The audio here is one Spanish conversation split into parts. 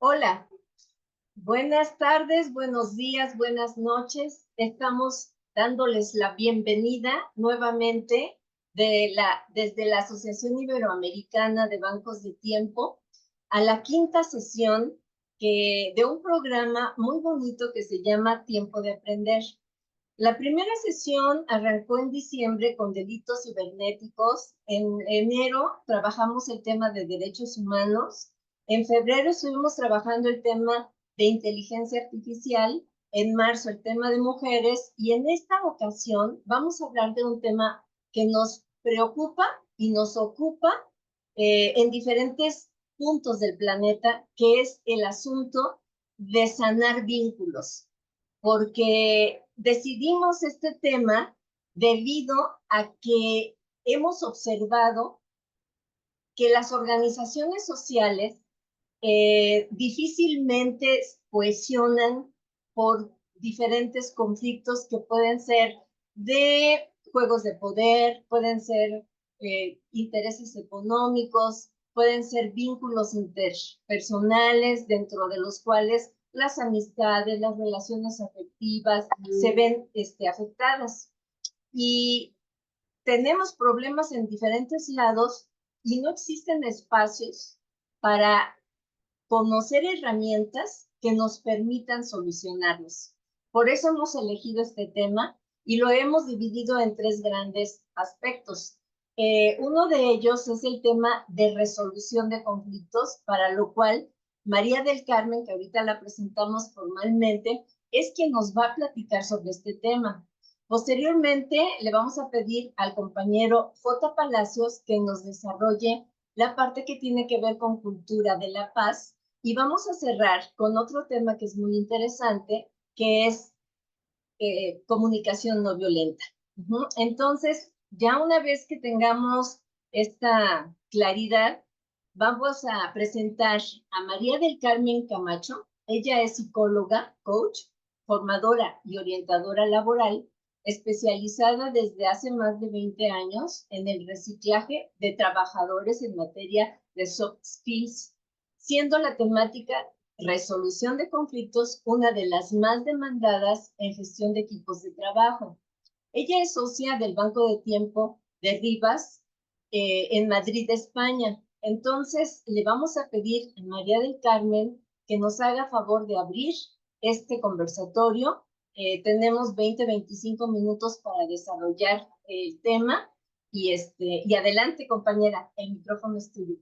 Hola, buenas tardes, buenos días, buenas noches. Estamos dándoles la bienvenida nuevamente desde la Asociación Iberoamericana de Bancos de Tiempo a la quinta sesión de un programa muy bonito que se llama Tiempo de Aprender. La primera sesión arrancó en diciembre con delitos cibernéticos. En enero trabajamos el tema de derechos humanos. En febrero estuvimos trabajando el tema de inteligencia artificial. En marzo el tema de mujeres. Y en esta ocasión vamos a hablar de un tema que nos preocupa y nos ocupa en diferentes puntos del planeta, que es el asunto de sanar vínculos, porque decidimos este tema debido a que hemos observado que las organizaciones sociales difícilmente cohesionan por diferentes conflictos que pueden ser de juegos de poder, pueden ser intereses económicos, pueden ser vínculos interpersonales dentro de los cuales las amistades, las relaciones afectivas se ven afectadas. Y tenemos problemas en diferentes lados y no existen espacios para conocer herramientas que nos permitan solucionarlos. Por eso hemos elegido este tema y lo hemos dividido en tres grandes aspectos. Uno de ellos es el tema de resolución de conflictos, para lo cual María del Carmen, que ahorita la presentamos formalmente, es quien nos va a platicar sobre este tema. Posteriormente, le vamos a pedir al compañero J. Palacios que nos desarrolle la parte que tiene que ver con cultura de la paz, y vamos a cerrar con otro tema que es muy interesante, que es comunicación no violenta. Entonces, ya una vez que tengamos esta claridad, vamos a presentar a María del Carmen Camacho. Ella es psicóloga, coach, formadora y orientadora laboral, especializada desde hace más de 20 años en el reciclaje de trabajadores en materia de soft skills, siendo la temática resolución de conflictos una de las más demandadas en gestión de equipos de trabajo. Ella es socia del Banco de Tiempo de Rivas en Madrid, España. Entonces, le vamos a pedir a María del Carmen que nos haga favor de abrir este conversatorio. Tenemos 20-25 minutos para desarrollar el tema y adelante, compañera, el micrófono es tuyo.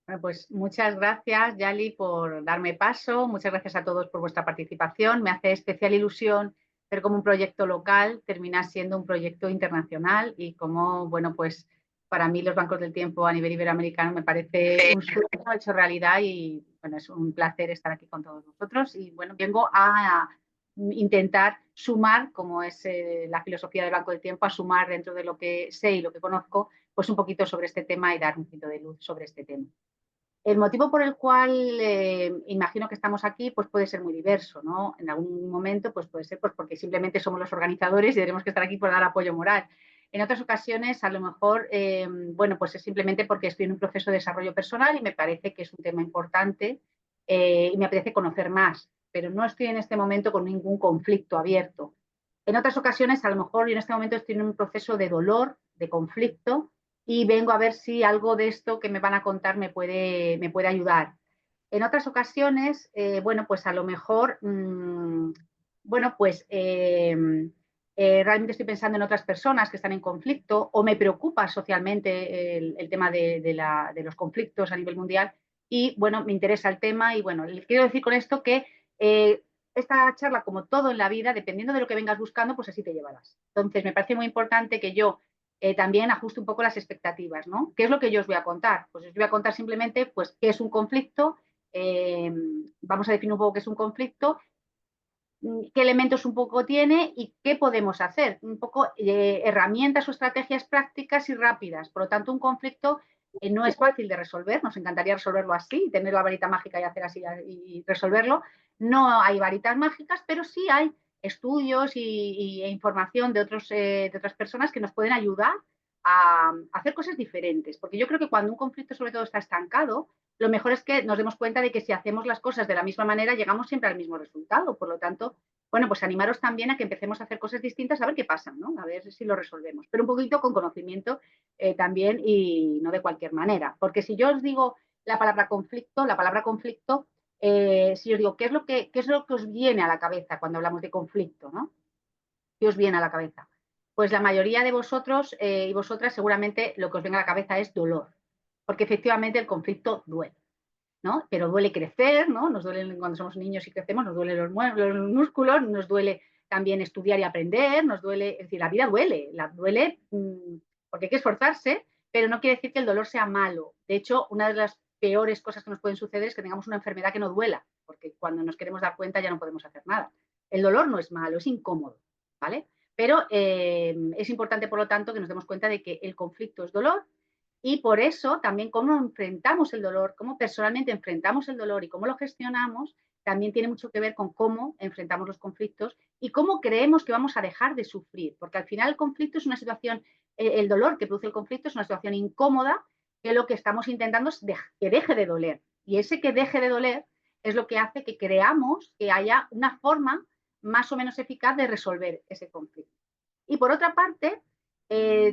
Bueno, pues muchas gracias, Yali, por darme paso. Muchas gracias a todos por vuestra participación. Me hace especial ilusión ver cómo un proyecto local termina siendo un proyecto internacional y cómo, bueno, pues para mí los bancos del tiempo a nivel iberoamericano me parece un sueño hecho realidad y, bueno, es un placer estar aquí con todos vosotros. Y, bueno, vengo a intentar sumar, como es la filosofía del Banco del Tiempo, a sumar dentro de lo que sé y lo que conozco, pues un poquito sobre este tema y dar un poquito de luz sobre este tema. El motivo por el cual imagino que estamos aquí pues puede ser muy diverso, ¿no? En algún momento pues puede ser pues porque simplemente somos los organizadores y tenemos que estar aquí por dar apoyo moral. En otras ocasiones, a lo mejor, bueno, pues es simplemente porque estoy en un proceso de desarrollo personal y me parece que es un tema importante y me apetece conocer más, pero no estoy en este momento con ningún conflicto abierto. En otras ocasiones, a lo mejor yo en este momento estoy en un proceso de dolor, de conflicto, y vengo a ver si algo de esto que me van a contar me puede ayudar. En otras ocasiones, bueno, pues a lo mejor, bueno, pues realmente estoy pensando en otras personas que están en conflicto o me preocupa socialmente el tema de los conflictos a nivel mundial y, bueno, me interesa el tema y, bueno, les quiero decir con esto que esta charla, como todo en la vida, dependiendo de lo que vengas buscando, pues así te llevarás. Entonces, me parece muy importante que yo también ajuste un poco las expectativas, ¿no? ¿Qué es lo que yo os voy a contar? Pues os voy a contar simplemente pues, qué es un conflicto, vamos a definir un poco qué es un conflicto, qué elementos un poco tiene y qué podemos hacer. Un poco herramientas o estrategias prácticas y rápidas. Por lo tanto, un conflicto no es fácil de resolver, nos encantaría resolverlo así, tener la varita mágica y hacer así y resolverlo. No hay varitas mágicas, pero sí hay estudios e información de otras personas que nos pueden ayudar a hacer cosas diferentes, porque yo creo que cuando un conflicto sobre todo está estancado, lo mejor es que nos demos cuenta de que si hacemos las cosas de la misma manera, llegamos siempre al mismo resultado. Por lo tanto, bueno, pues animaros también a que empecemos a hacer cosas distintas, a ver qué pasa, ¿no? A ver si lo resolvemos, pero un poquito con conocimiento también y no de cualquier manera. Porque si yo os digo la palabra conflicto, si yo digo, ¿qué es lo que os viene a la cabeza cuando hablamos de conflicto, ¿no? ¿Qué os viene a la cabeza? Pues la mayoría de vosotros y vosotras seguramente lo que os venga a la cabeza es dolor, porque efectivamente el conflicto duele, ¿no? Pero duele crecer, ¿no? Nos duele cuando somos niños y crecemos, nos duelen los músculos, nos duele también estudiar y aprender, nos duele, es decir, la vida duele, porque hay que esforzarse, pero no quiere decir que el dolor sea malo. De hecho, una de las peores cosas que nos pueden suceder es que tengamos una enfermedad que no duela, porque cuando nos queremos dar cuenta ya no podemos hacer nada. El dolor no es malo, es incómodo, ¿vale? Pero es importante, por lo tanto, que nos demos cuenta de que el conflicto es dolor y por eso también cómo enfrentamos el dolor, cómo personalmente enfrentamos el dolor y cómo lo gestionamos, también tiene mucho que ver con cómo enfrentamos los conflictos y cómo creemos que vamos a dejar de sufrir, porque al final el conflicto es una situación, el dolor que produce el conflicto es una situación incómoda que lo que estamos intentando es que deje de doler. Y ese que deje de doler es lo que hace que creamos que haya una forma más o menos eficaz de resolver ese conflicto. Y por otra parte,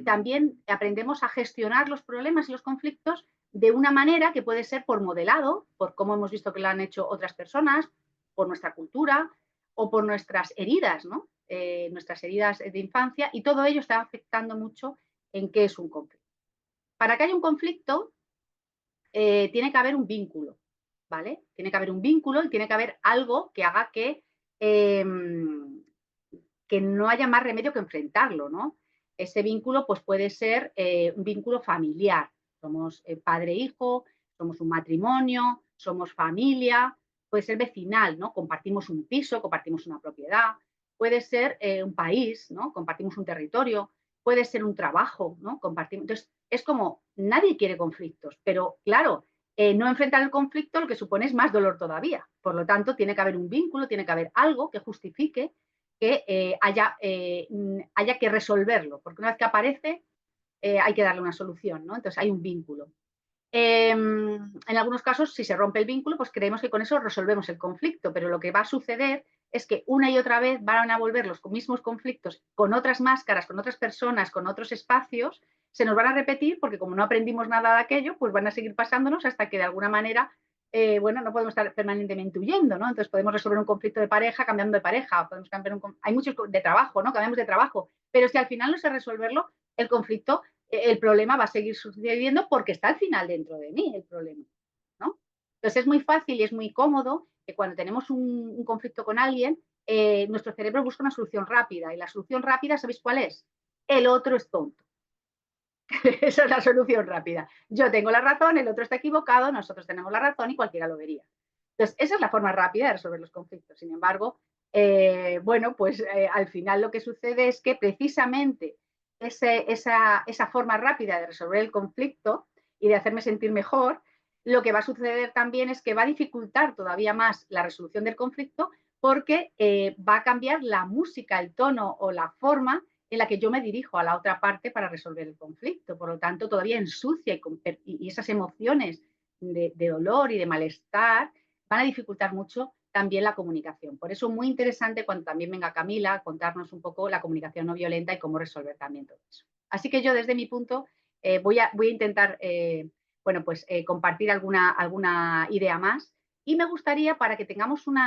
también aprendemos a gestionar los problemas y los conflictos de una manera que puede ser por modelado, por cómo hemos visto que lo han hecho otras personas, por nuestra cultura o por nuestras heridas, ¿no? Nuestras heridas de infancia, y todo ello está afectando mucho en qué es un conflicto. Para que haya un conflicto, tiene que haber un vínculo, ¿vale? Tiene que haber un vínculo y tiene que haber algo que haga que no haya más remedio que enfrentarlo, ¿no? Ese vínculo pues puede ser un vínculo familiar. Somos padre-hijo, somos un matrimonio, somos familia, puede ser vecinal, ¿no? Compartimos un piso, compartimos una propiedad, puede ser un país, ¿no? Compartimos un territorio, puede ser un trabajo, ¿no? Compartimos. Entonces, es como, nadie quiere conflictos, pero claro, no enfrentar el conflicto lo que supone es más dolor todavía. Por lo tanto, tiene que haber un vínculo, tiene que haber algo que justifique que haya que resolverlo, porque una vez que aparece hay que darle una solución, ¿no? Entonces hay un vínculo. En algunos casos, si se rompe el vínculo, pues creemos que con eso resolvemos el conflicto, pero lo que va a suceder es que una y otra vez van a volver los mismos conflictos con otras máscaras, con otras personas, con otros espacios, se nos van a repetir porque como no aprendimos nada de aquello, pues van a seguir pasándonos hasta que de alguna manera bueno, no podemos estar permanentemente huyendo, ¿no? Entonces podemos resolver un conflicto de pareja cambiando de pareja, podemos cambiar hay muchos de trabajo, ¿no? Cambiamos de trabajo, pero si al final no sé resolverlo, el conflicto, el problema va a seguir sucediendo porque está al final dentro de mí el problema, ¿no? Entonces es muy fácil y es muy cómodo que cuando tenemos un conflicto con alguien, nuestro cerebro busca una solución rápida y la solución rápida, ¿sabéis cuál es? El otro es tonto. Esa es la solución rápida. Yo tengo la razón, el otro está equivocado, nosotros tenemos la razón y cualquiera lo vería. Entonces, esa es la forma rápida de resolver los conflictos. Sin embargo, bueno, pues al final lo que sucede es que precisamente esa forma rápida de resolver el conflicto y de hacerme sentir mejor, lo que va a suceder también es que va a dificultar todavía más la resolución del conflicto porque va a cambiar la música, el tono o la forma en la que yo me dirijo a la otra parte para resolver el conflicto. Por lo tanto, todavía ensucia y esas emociones de dolor y de malestar van a dificultar mucho también la comunicación. Por eso muy interesante cuando también venga Camila a contarnos un poco la comunicación no violenta y cómo resolver también todo eso. Así que yo desde mi punto voy a intentar bueno, pues, compartir alguna idea más y me gustaría para que tengamos un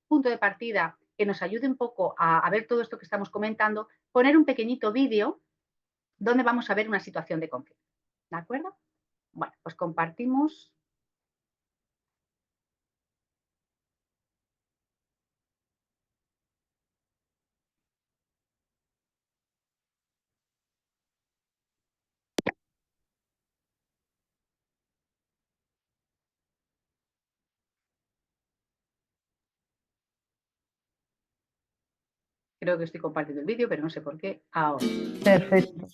punto de partida que nos ayude un poco a ver todo esto que estamos comentando, poner un pequeñito vídeo donde vamos a ver una situación de conflicto. ¿De acuerdo? Bueno, pues compartimos. Creo que estoy compartiendo el vídeo, pero no sé por qué. Ahora. Perfecto.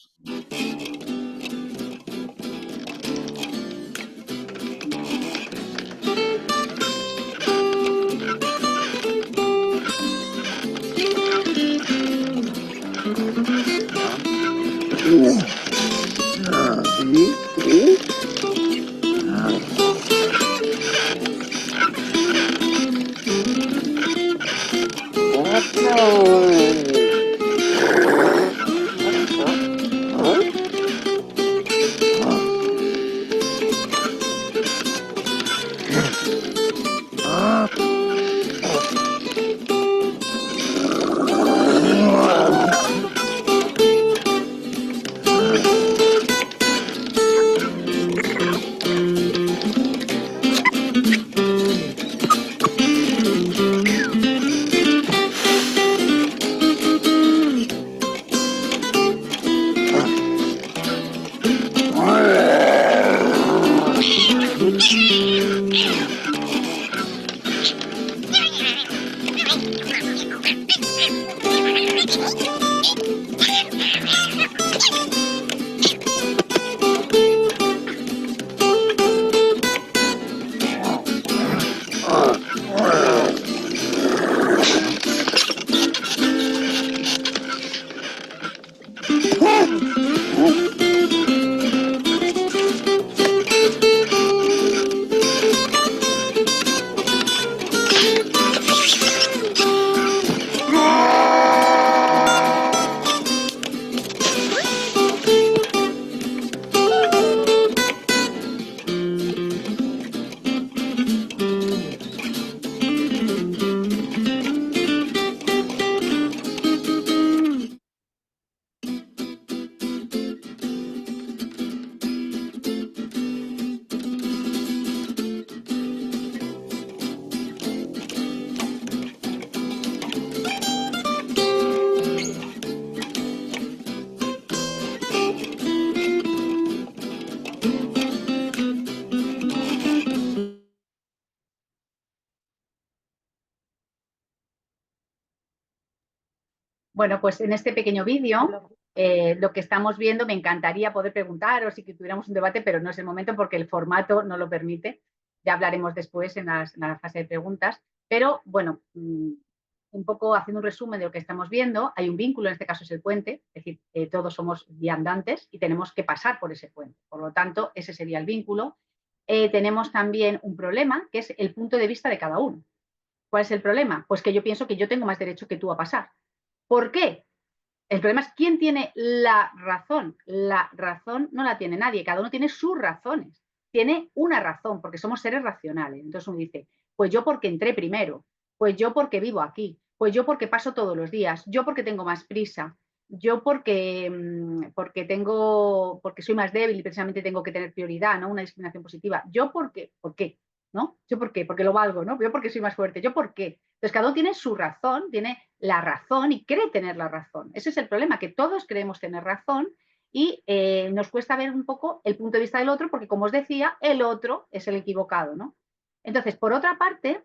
Bueno, pues en este pequeño vídeo lo que estamos viendo, me encantaría poder preguntaros y que tuviéramos un debate, pero no es el momento porque el formato no lo permite. Ya hablaremos después en la fase de preguntas. Pero bueno, un poco haciendo un resumen de lo que estamos viendo, hay un vínculo, en este caso es el puente, es decir, todos somos viandantes y tenemos que pasar por ese puente. Por lo tanto, ese sería el vínculo. Tenemos también un problema, que es el punto de vista de cada uno. ¿Cuál es el problema? Pues que yo pienso que yo tengo más derecho que tú a pasar. ¿Por qué? El problema es quién tiene la razón. La razón no la tiene nadie, cada uno tiene sus razones. Tiene una razón, porque somos seres racionales. Entonces uno dice, pues yo porque entré primero, pues yo porque vivo aquí, pues yo porque paso todos los días, yo porque tengo más prisa, yo porque soy más débil y precisamente tengo que tener prioridad, ¿no? Una discriminación positiva. Yo porque, ¿por qué? ¿No? Yo por qué, porque lo valgo, ¿no? Yo porque soy más fuerte, yo por qué. Entonces cada uno tiene su razón, tiene la razón y cree tener la razón. Ese es el problema, que todos creemos tener razón y nos cuesta ver un poco el punto de vista del otro porque, como os decía, el otro es el equivocado, ¿no? Entonces, por otra parte,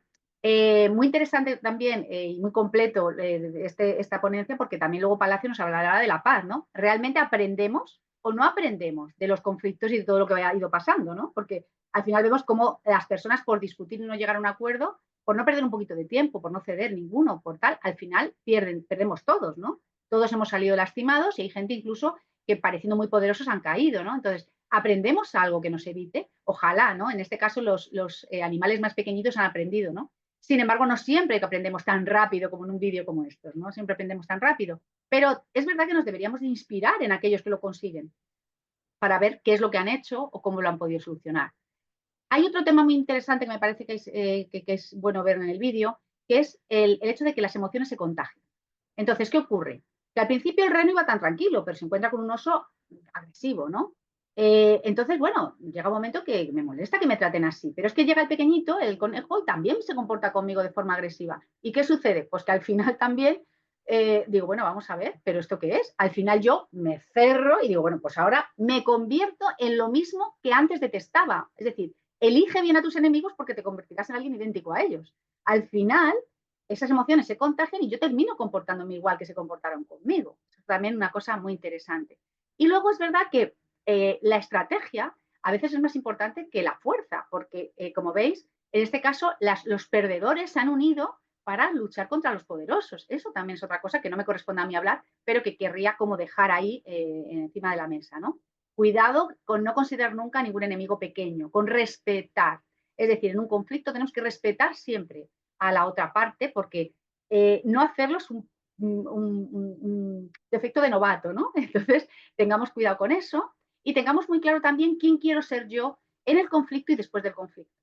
muy interesante también y muy completo esta ponencia porque también luego Palacio nos hablará de la paz, ¿no? ¿Realmente aprendemos o no aprendemos de los conflictos y de todo lo que ha ido pasando, ¿no? Porque al final vemos cómo las personas por discutir y no llegar a un acuerdo, por no perder un poquito de tiempo, por no ceder ninguno, por tal, al final perdemos todos, ¿no? Todos hemos salido lastimados y hay gente incluso que pareciendo muy poderosos han caído, ¿no? Entonces, aprendemos algo que nos evite, ojalá, ¿no? En este caso los animales más pequeñitos han aprendido, ¿no? Sin embargo, no siempre que aprendemos tan rápido como en un vídeo como estos, ¿no? Siempre aprendemos tan rápido. Pero es verdad que nos deberíamos de inspirar en aquellos que lo consiguen para ver qué es lo que han hecho o cómo lo han podido solucionar. Hay otro tema muy interesante que me parece que es bueno ver en el vídeo, que es el hecho de que las emociones se contagian. Entonces, ¿qué ocurre? Que al principio el reno iba tan tranquilo, pero se encuentra con un oso agresivo, ¿no? Entonces, bueno, llega un momento que me molesta que me traten así, pero es que llega el pequeñito, el conejo, y también se comporta conmigo de forma agresiva. ¿Y qué sucede? Pues que al final también digo, bueno, vamos a ver, pero ¿esto qué es? Al final yo me cerro y digo, bueno, pues ahora me convierto en lo mismo que antes detestaba. Es decir, elige bien a tus enemigos porque te convertirás en alguien idéntico a ellos. Al final, esas emociones se contagian y yo termino comportándome igual que se comportaron conmigo. Eso es también una cosa muy interesante. Y luego es verdad que la estrategia a veces es más importante que la fuerza, porque como veis, en este caso los perdedores se han unido para luchar contra los poderosos. Eso también es otra cosa que no me corresponde a mí hablar, pero que querría como dejar ahí encima de la mesa, ¿no? Cuidado con no considerar nunca a ningún enemigo pequeño, con respetar. Es decir, en un conflicto tenemos que respetar siempre a la otra parte porque no hacerlo es un defecto de novato, ¿no? Entonces, tengamos cuidado con eso y tengamos muy claro también quién quiero ser yo en el conflicto y después del conflicto,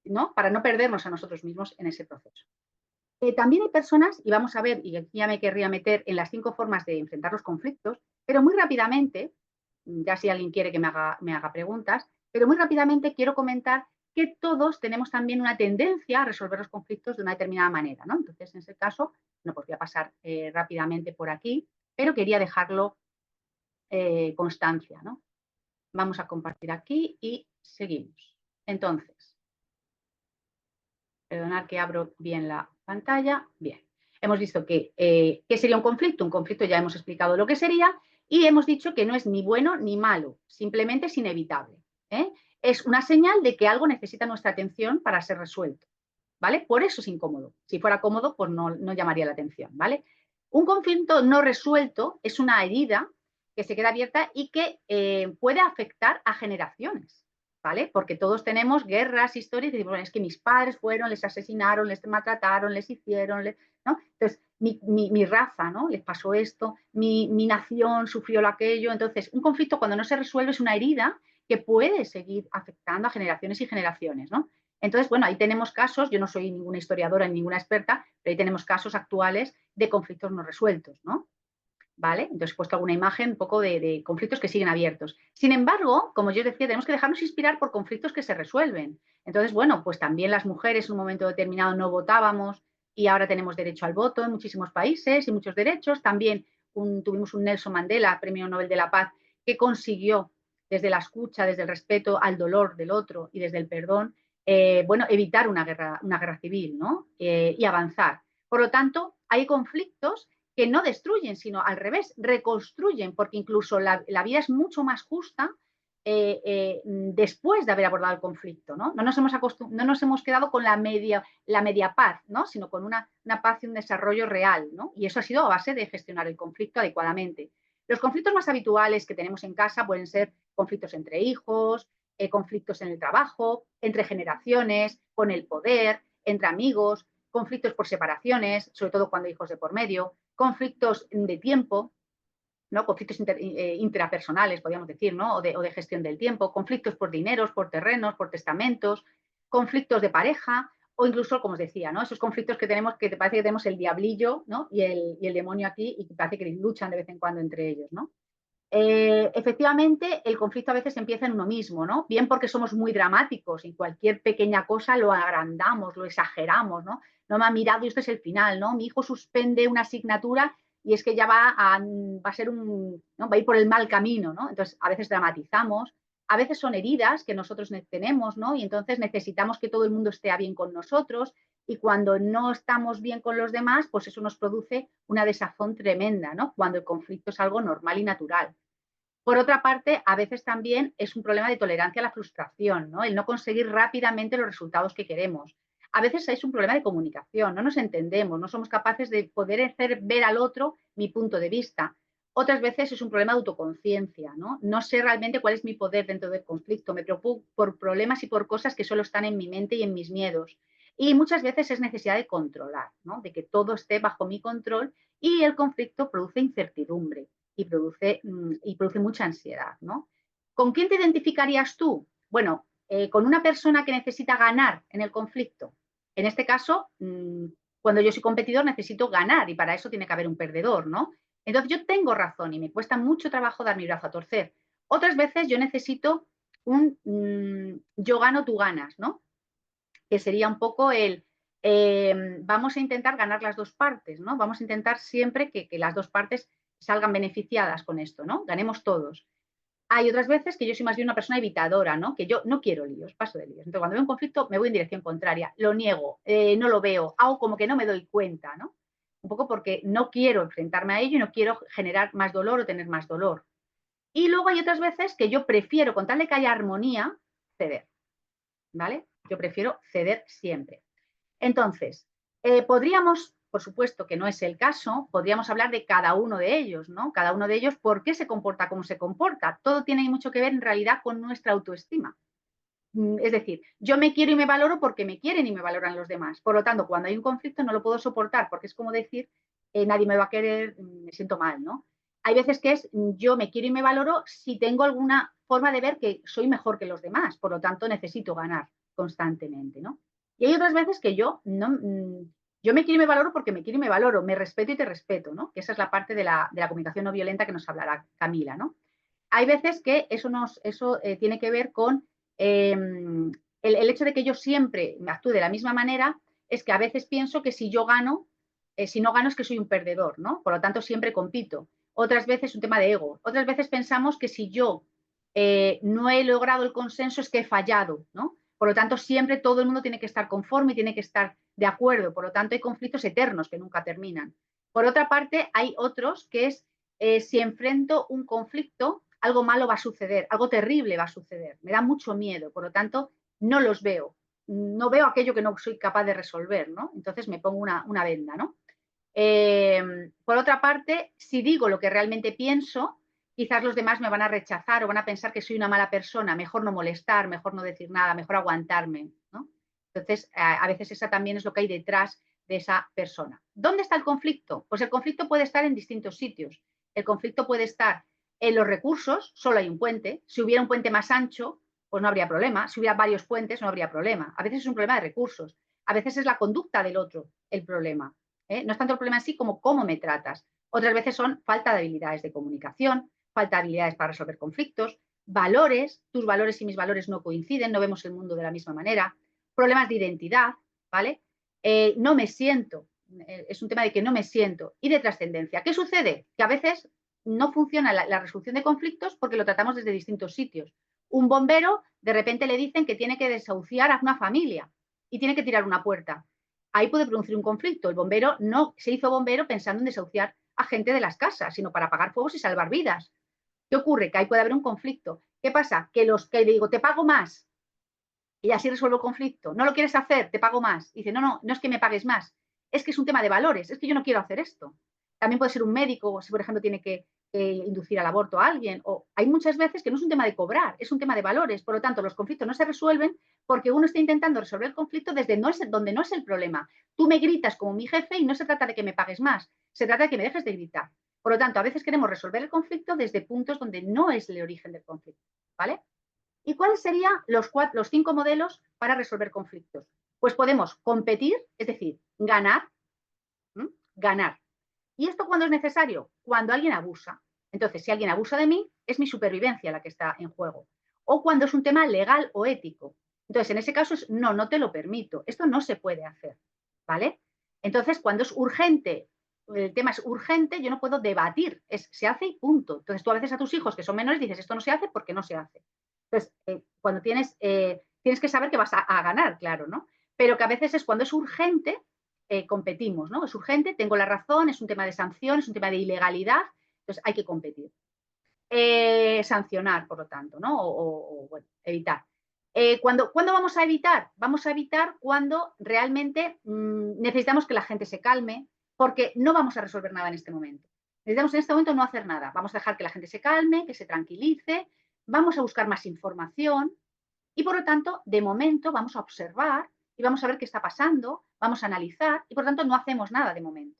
¿no? Para no perdernos a nosotros mismos en ese proceso. También hay personas, y vamos a ver, y aquí ya me querría meter en las 5 formas de enfrentar los conflictos, pero muy rápidamente, ya si alguien quiere que me haga preguntas, pero muy rápidamente quiero comentar que todos tenemos también una tendencia a resolver los conflictos de una determinada manera, ¿no? Entonces, en ese caso, no, pues voy a pasar rápidamente por aquí, pero quería dejarlo constancia, ¿no? Vamos a compartir aquí y seguimos. Entonces, perdonad que abro bien la pantalla. Bien. Hemos visto que, ¿qué sería un conflicto? Un conflicto ya hemos explicado lo que sería y hemos dicho que no es ni bueno ni malo, simplemente es inevitable. ¿eh? Es una señal de que algo necesita nuestra atención para ser resuelto. ¿Vale? Por eso es incómodo. Si fuera cómodo, pues no llamaría la atención. ¿Vale? Un conflicto no resuelto es una herida que se queda abierta y que puede afectar a generaciones. ¿Vale? Porque todos tenemos guerras, historias, y decimos, bueno, es que mis padres fueron, les asesinaron, les maltrataron, les hicieron, ¿no? Entonces, mi raza, ¿no? Les pasó esto, mi nación sufrió aquello. Entonces, un conflicto cuando no se resuelve es una herida que puede seguir afectando a generaciones y generaciones, ¿no? Entonces, bueno, ahí tenemos casos, yo no soy ninguna historiadora ni ninguna experta, pero ahí tenemos casos actuales de conflictos no resueltos, ¿no? ¿Vale? Entonces he puesto alguna imagen un poco de conflictos que siguen abiertos. Sin embargo, como yo decía, tenemos que dejarnos inspirar por conflictos que se resuelven. Entonces, bueno, pues también las mujeres en un momento determinado no votábamos y ahora tenemos derecho al voto en muchísimos países y muchos derechos. También tuvimos un Nelson Mandela, Premio Nobel de la Paz, que consiguió desde la escucha, desde el respeto al dolor del otro y desde el perdón, bueno, evitar una guerra civil, ¿no? Y avanzar. Por lo tanto, hay conflictos que no destruyen, sino al revés, reconstruyen, porque incluso la vida es mucho más justa después de haber abordado el conflicto, ¿no? No nos hemos quedado con la media paz, ¿no? Sino con una paz y un desarrollo real, ¿no? Y eso ha sido a base de gestionar el conflicto adecuadamente. Los conflictos más habituales que tenemos en casa pueden ser conflictos entre hijos, conflictos en el trabajo, entre generaciones, con el poder, entre amigos, conflictos por separaciones, sobre todo cuando hay hijos de por medio, conflictos de tiempo, ¿no? Conflictos intrapersonales, podríamos decir, ¿no? O de gestión del tiempo, conflictos por dineros, por terrenos, por testamentos, conflictos de pareja o incluso, como os decía, ¿no? Esos conflictos que tenemos, que te parece que tenemos el diablillo, ¿no? y el demonio aquí y que parece que luchan de vez en cuando entre ellos, ¿no? Efectivamente, el conflicto a veces empieza en uno mismo, ¿no? Bien porque somos muy dramáticos y cualquier pequeña cosa lo agrandamos, lo exageramos, ¿no? No me ha mirado y esto es el final, ¿no? Mi hijo suspende una asignatura y es que ya va a ser ¿no? Va a ir por el mal camino, ¿no? Entonces, a veces dramatizamos, a veces son heridas que nosotros tenemos, ¿no? Y entonces necesitamos que todo el mundo esté bien con nosotros y cuando no estamos bien con los demás, pues eso nos produce una desazón tremenda, ¿no? Cuando el conflicto es algo normal y natural. Por otra parte, a veces también es un problema de tolerancia a la frustración, ¿no? El no conseguir rápidamente los resultados que queremos. A veces es un problema de comunicación, no nos entendemos, no somos capaces de poder hacer ver al otro mi punto de vista. Otras veces es un problema de autoconciencia, ¿no? No sé realmente cuál es mi poder dentro del conflicto, me preocupo por problemas y por cosas que solo están en mi mente y en mis miedos. Y muchas veces es necesidad de controlar, ¿no? De que todo esté bajo mi control y el conflicto produce incertidumbre y produce mucha ansiedad, ¿no? ¿Con quién te identificarías tú? Bueno, con una persona que necesita ganar en el conflicto. En este caso, cuando yo soy competidor necesito ganar y para eso tiene que haber un perdedor, ¿no? Entonces yo tengo razón y me cuesta mucho trabajo dar mi brazo a torcer. Otras veces yo necesito yo gano, tú ganas, ¿no? Que sería un poco vamos a intentar ganar las dos partes, ¿no? Vamos a intentar siempre que las dos partes salgan beneficiadas con esto, ¿no? Ganemos todos. Hay otras veces que yo soy más bien una persona evitadora, ¿no? Que yo no quiero líos, paso de líos. Entonces, cuando veo un conflicto, me voy en dirección contraria, lo niego, no lo veo, hago como que no me doy cuenta, ¿no? Un poco porque no quiero enfrentarme a ello y no quiero generar más dolor o tener más dolor. Y luego hay otras veces que yo prefiero, con tal de que haya armonía, ceder, ¿vale? Yo prefiero ceder siempre. Entonces, podríamos, por supuesto que no es el caso, podríamos hablar de cada uno de ellos, ¿no? Cada uno de ellos, ¿por qué se comporta como se comporta? Todo tiene mucho que ver en realidad con nuestra autoestima. Es decir, yo me quiero y me valoro porque me quieren y me valoran los demás. Por lo tanto, cuando hay un conflicto no lo puedo soportar porque es como decir, nadie me va a querer, me siento mal, ¿no? Hay veces que es yo me quiero y me valoro si tengo alguna forma de ver que soy mejor que los demás, por lo tanto necesito ganar constantemente, ¿no? Y hay otras veces que yo no, yo me quiero y me valoro porque me quiero y me valoro, me respeto y te respeto, ¿no? Que esa es la parte de la comunicación no violenta que nos hablará Camila, ¿no? Hay veces que eso tiene que ver con el hecho de que yo siempre me actúe de la misma manera es que a veces pienso que si yo gano, si no gano es que soy un perdedor, ¿no? Por lo tanto, siempre compito. Otras veces un tema de ego. Otras veces pensamos que si yo no he logrado el consenso es que he fallado, ¿no? Por lo tanto, siempre todo el mundo tiene que estar conforme y tiene que estar de acuerdo. Por lo tanto, hay conflictos eternos que nunca terminan. Por otra parte, hay otros que es si enfrento un conflicto, algo malo va a suceder, algo terrible va a suceder. Me da mucho miedo, por lo tanto, no los veo. No veo aquello que no soy capaz de resolver, ¿no? Entonces me pongo una venda, ¿no? Por otra parte, si digo lo que realmente pienso, quizás los demás me van a rechazar o van a pensar que soy una mala persona, mejor no molestar, mejor no decir nada, mejor aguantarme, ¿no? Entonces, a veces esa también es lo que hay detrás de esa persona. ¿Dónde está el conflicto? Pues el conflicto puede estar en distintos sitios. El conflicto puede estar en los recursos, solo hay un puente. Si hubiera un puente más ancho, pues no habría problema. Si hubiera varios puentes, no habría problema. A veces es un problema de recursos. A veces es la conducta del otro el problema. No es tanto el problema así como cómo me tratas. Otras veces son falta de habilidades de comunicación, falta de habilidades para resolver conflictos, valores, tus valores y mis valores no coinciden, no vemos el mundo de la misma manera, problemas de identidad, ¿vale? No me siento, es un tema de que no me siento y de trascendencia. ¿Qué sucede? Que a veces no funciona la resolución de conflictos porque lo tratamos desde distintos sitios. Un bombero, de repente le dicen que tiene que desahuciar a una familia y tiene que tirar una puerta. Ahí puede producir un conflicto. El bombero no se hizo bombero pensando en desahuciar a gente de las casas, sino para apagar fuegos y salvar vidas. ¿Qué ocurre? Que ahí puede haber un conflicto. ¿Qué pasa? Que los que le digo, te pago más, y así resuelvo el conflicto. ¿No lo quieres hacer? Te pago más. Y dice, no es que me pagues más. Es que es un tema de valores. Es que yo no quiero hacer esto. También puede ser un médico, si por ejemplo tiene que inducir al aborto a alguien. O hay muchas veces que no es un tema de cobrar, es un tema de valores. Por lo tanto, los conflictos no se resuelven porque uno está intentando resolver el conflicto desde donde no es el problema. Tú me gritas como mi jefe y no se trata de que me pagues más, se trata de que me dejes de gritar. Por lo tanto, a veces queremos resolver el conflicto desde puntos donde no es el origen del conflicto. ¿Vale? ¿Y cuáles serían los 5 modelos para resolver conflictos? Pues podemos competir, es decir, ganar, ganar. ¿Y esto cuándo es necesario? Cuando alguien abusa. Entonces, si alguien abusa de mí, es mi supervivencia la que está en juego. O cuando es un tema legal o ético. Entonces, en ese caso es, no te lo permito. Esto no se puede hacer. ¿Vale? Entonces, cuando es urgente, el tema es urgente, yo no puedo debatir. Se hace y punto. Entonces, tú a veces a tus hijos que son menores dices, esto no se hace porque no se hace. Entonces, cuando tienes que saber que vas a ganar, claro, ¿no? Pero que a veces es cuando es urgente, competimos, ¿no? Es urgente, tengo la razón, es un tema de sanción, es un tema de ilegalidad, entonces hay que competir. Sancionar, por lo tanto, ¿no? O bueno, evitar. ¿Cuándo vamos a evitar? Vamos a evitar cuando realmente necesitamos que la gente se calme, porque no vamos a resolver nada en este momento. Necesitamos en este momento no hacer nada. Vamos a dejar que la gente se calme, que se tranquilice, vamos a buscar más información y, por lo tanto, de momento vamos a observar y vamos a ver qué está pasando, vamos a analizar y, por lo tanto, no hacemos nada de momento.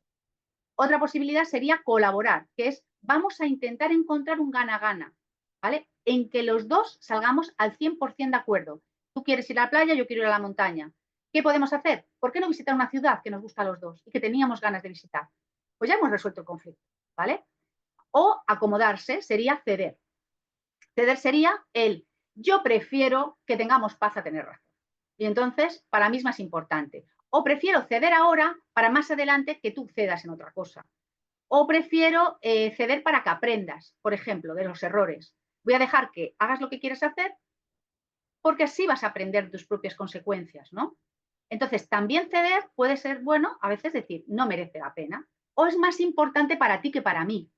Otra posibilidad sería colaborar, que es vamos a intentar encontrar un gana-gana, ¿vale? En que los dos salgamos al 100% de acuerdo. Tú quieres ir a la playa, yo quiero ir a la montaña. ¿Qué podemos hacer? ¿Por qué no visitar una ciudad que nos gusta a los dos y que teníamos ganas de visitar? Pues ya hemos resuelto el conflicto, ¿vale? O acomodarse sería ceder. Ceder sería yo prefiero que tengamos paz a tener razón. Y entonces, para mí es más importante. O prefiero ceder ahora para más adelante que tú cedas en otra cosa. O prefiero ceder para que aprendas, por ejemplo, de los errores. Voy a dejar que hagas lo que quieres hacer porque así vas a aprender tus propias consecuencias, ¿no? Entonces, también ceder puede ser bueno, a veces decir, no merece la pena. O es más importante para ti que para mí.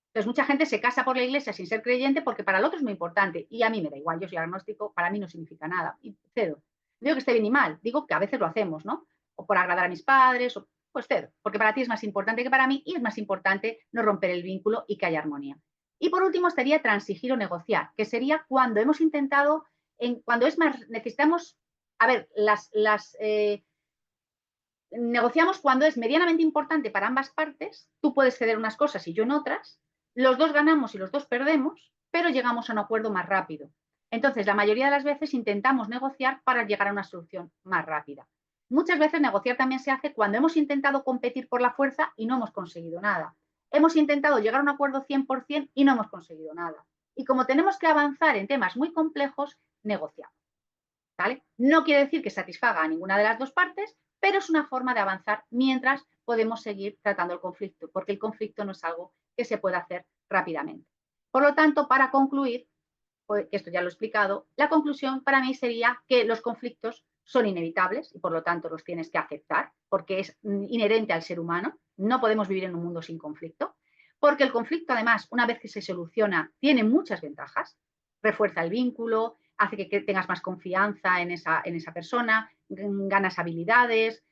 Entonces, mucha gente se casa por la iglesia sin ser creyente porque para el otro es muy importante y a mí me da igual, yo soy agnóstico, para mí no significa nada y cedo. No digo que esté bien ni mal, digo que a veces lo hacemos, ¿no? O por agradar a mis padres, o pues cedo, porque para ti es más importante que para mí y es más importante no romper el vínculo y que haya armonía. Y por último estaría transigir o negociar, que sería cuando hemos intentado, cuando es más, necesitamos, a ver, negociamos cuando es medianamente importante para ambas partes, tú puedes ceder unas cosas y yo en otras, los dos ganamos y los dos perdemos, pero llegamos a un acuerdo más rápido. Entonces, la mayoría de las veces intentamos negociar para llegar a una solución más rápida. Muchas veces negociar también se hace cuando hemos intentado competir por la fuerza y no hemos conseguido nada. Hemos intentado llegar a un acuerdo 100% y no hemos conseguido nada. Y como tenemos que avanzar en temas muy complejos, negociamos. ¿Vale? No quiere decir que satisfaga a ninguna de las dos partes, pero es una forma de avanzar mientras podemos seguir tratando el conflicto, porque el conflicto no es algo que se pueda hacer rápidamente. Por lo tanto, para concluir, que esto ya lo he explicado, la conclusión para mí sería que los conflictos son inevitables y por lo tanto los tienes que aceptar, porque es inherente al ser humano. No podemos vivir en un mundo sin conflicto, porque el conflicto, además, una vez que se soluciona, tiene muchas ventajas. Refuerza el vínculo, hace que tengas más confianza en esa persona, ganas habilidades,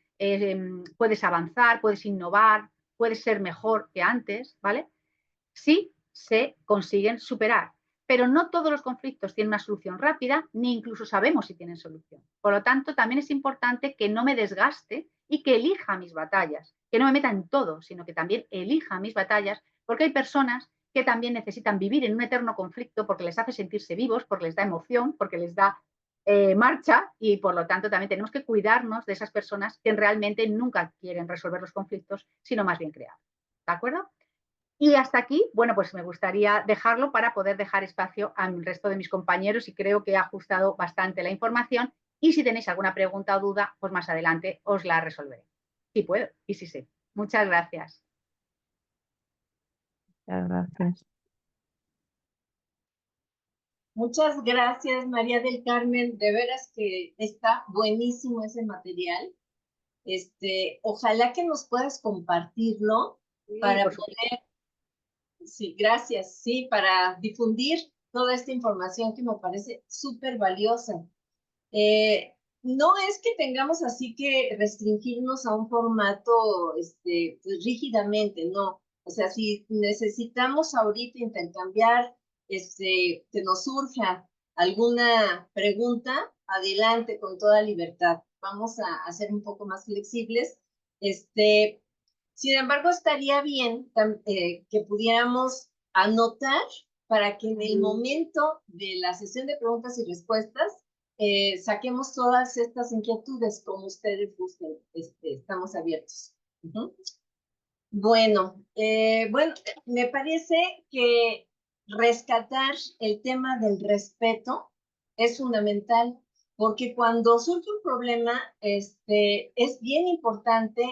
puedes avanzar, puedes innovar, puedes ser mejor que antes, ¿vale? Sí se consiguen superar, pero no todos los conflictos tienen una solución rápida, ni incluso sabemos si tienen solución. Por lo tanto, también es importante que no me desgaste y que elija mis batallas, que no me meta en todo, sino que también elija mis batallas, porque hay personas que también necesitan vivir en un eterno conflicto porque les hace sentirse vivos, porque les da emoción, porque les da marcha y por lo tanto también tenemos que cuidarnos de esas personas que realmente nunca quieren resolver los conflictos, sino más bien crear. ¿De acuerdo? Y hasta aquí, bueno, pues me gustaría dejarlo para poder dejar espacio al resto de mis compañeros y creo que he ajustado bastante la información y si tenéis alguna pregunta o duda, pues más adelante os la resolveré. Si puedo y si sé. Muchas gracias. Muchas gracias. Muchas gracias, María del Carmen. De veras que está buenísimo ese material. Ojalá que nos puedas compartirlo Sí, para por supuesto. poder, sí, gracias, sí, para difundir toda esta información que me parece súper valiosa. No es que tengamos así que restringirnos a un formato pues, rígidamente, no. O sea, si necesitamos ahorita intercambiar, que nos surja alguna pregunta, adelante con toda libertad. Vamos a ser un poco más flexibles. Este, Sin embargo, estaría bien que pudiéramos anotar para que en el momento de la sesión de preguntas y respuestas saquemos todas estas inquietudes como ustedes gusten. Estamos abiertos. Ujú. Bueno, me parece que rescatar el tema del respeto es fundamental, porque cuando surge un problema, es bien importante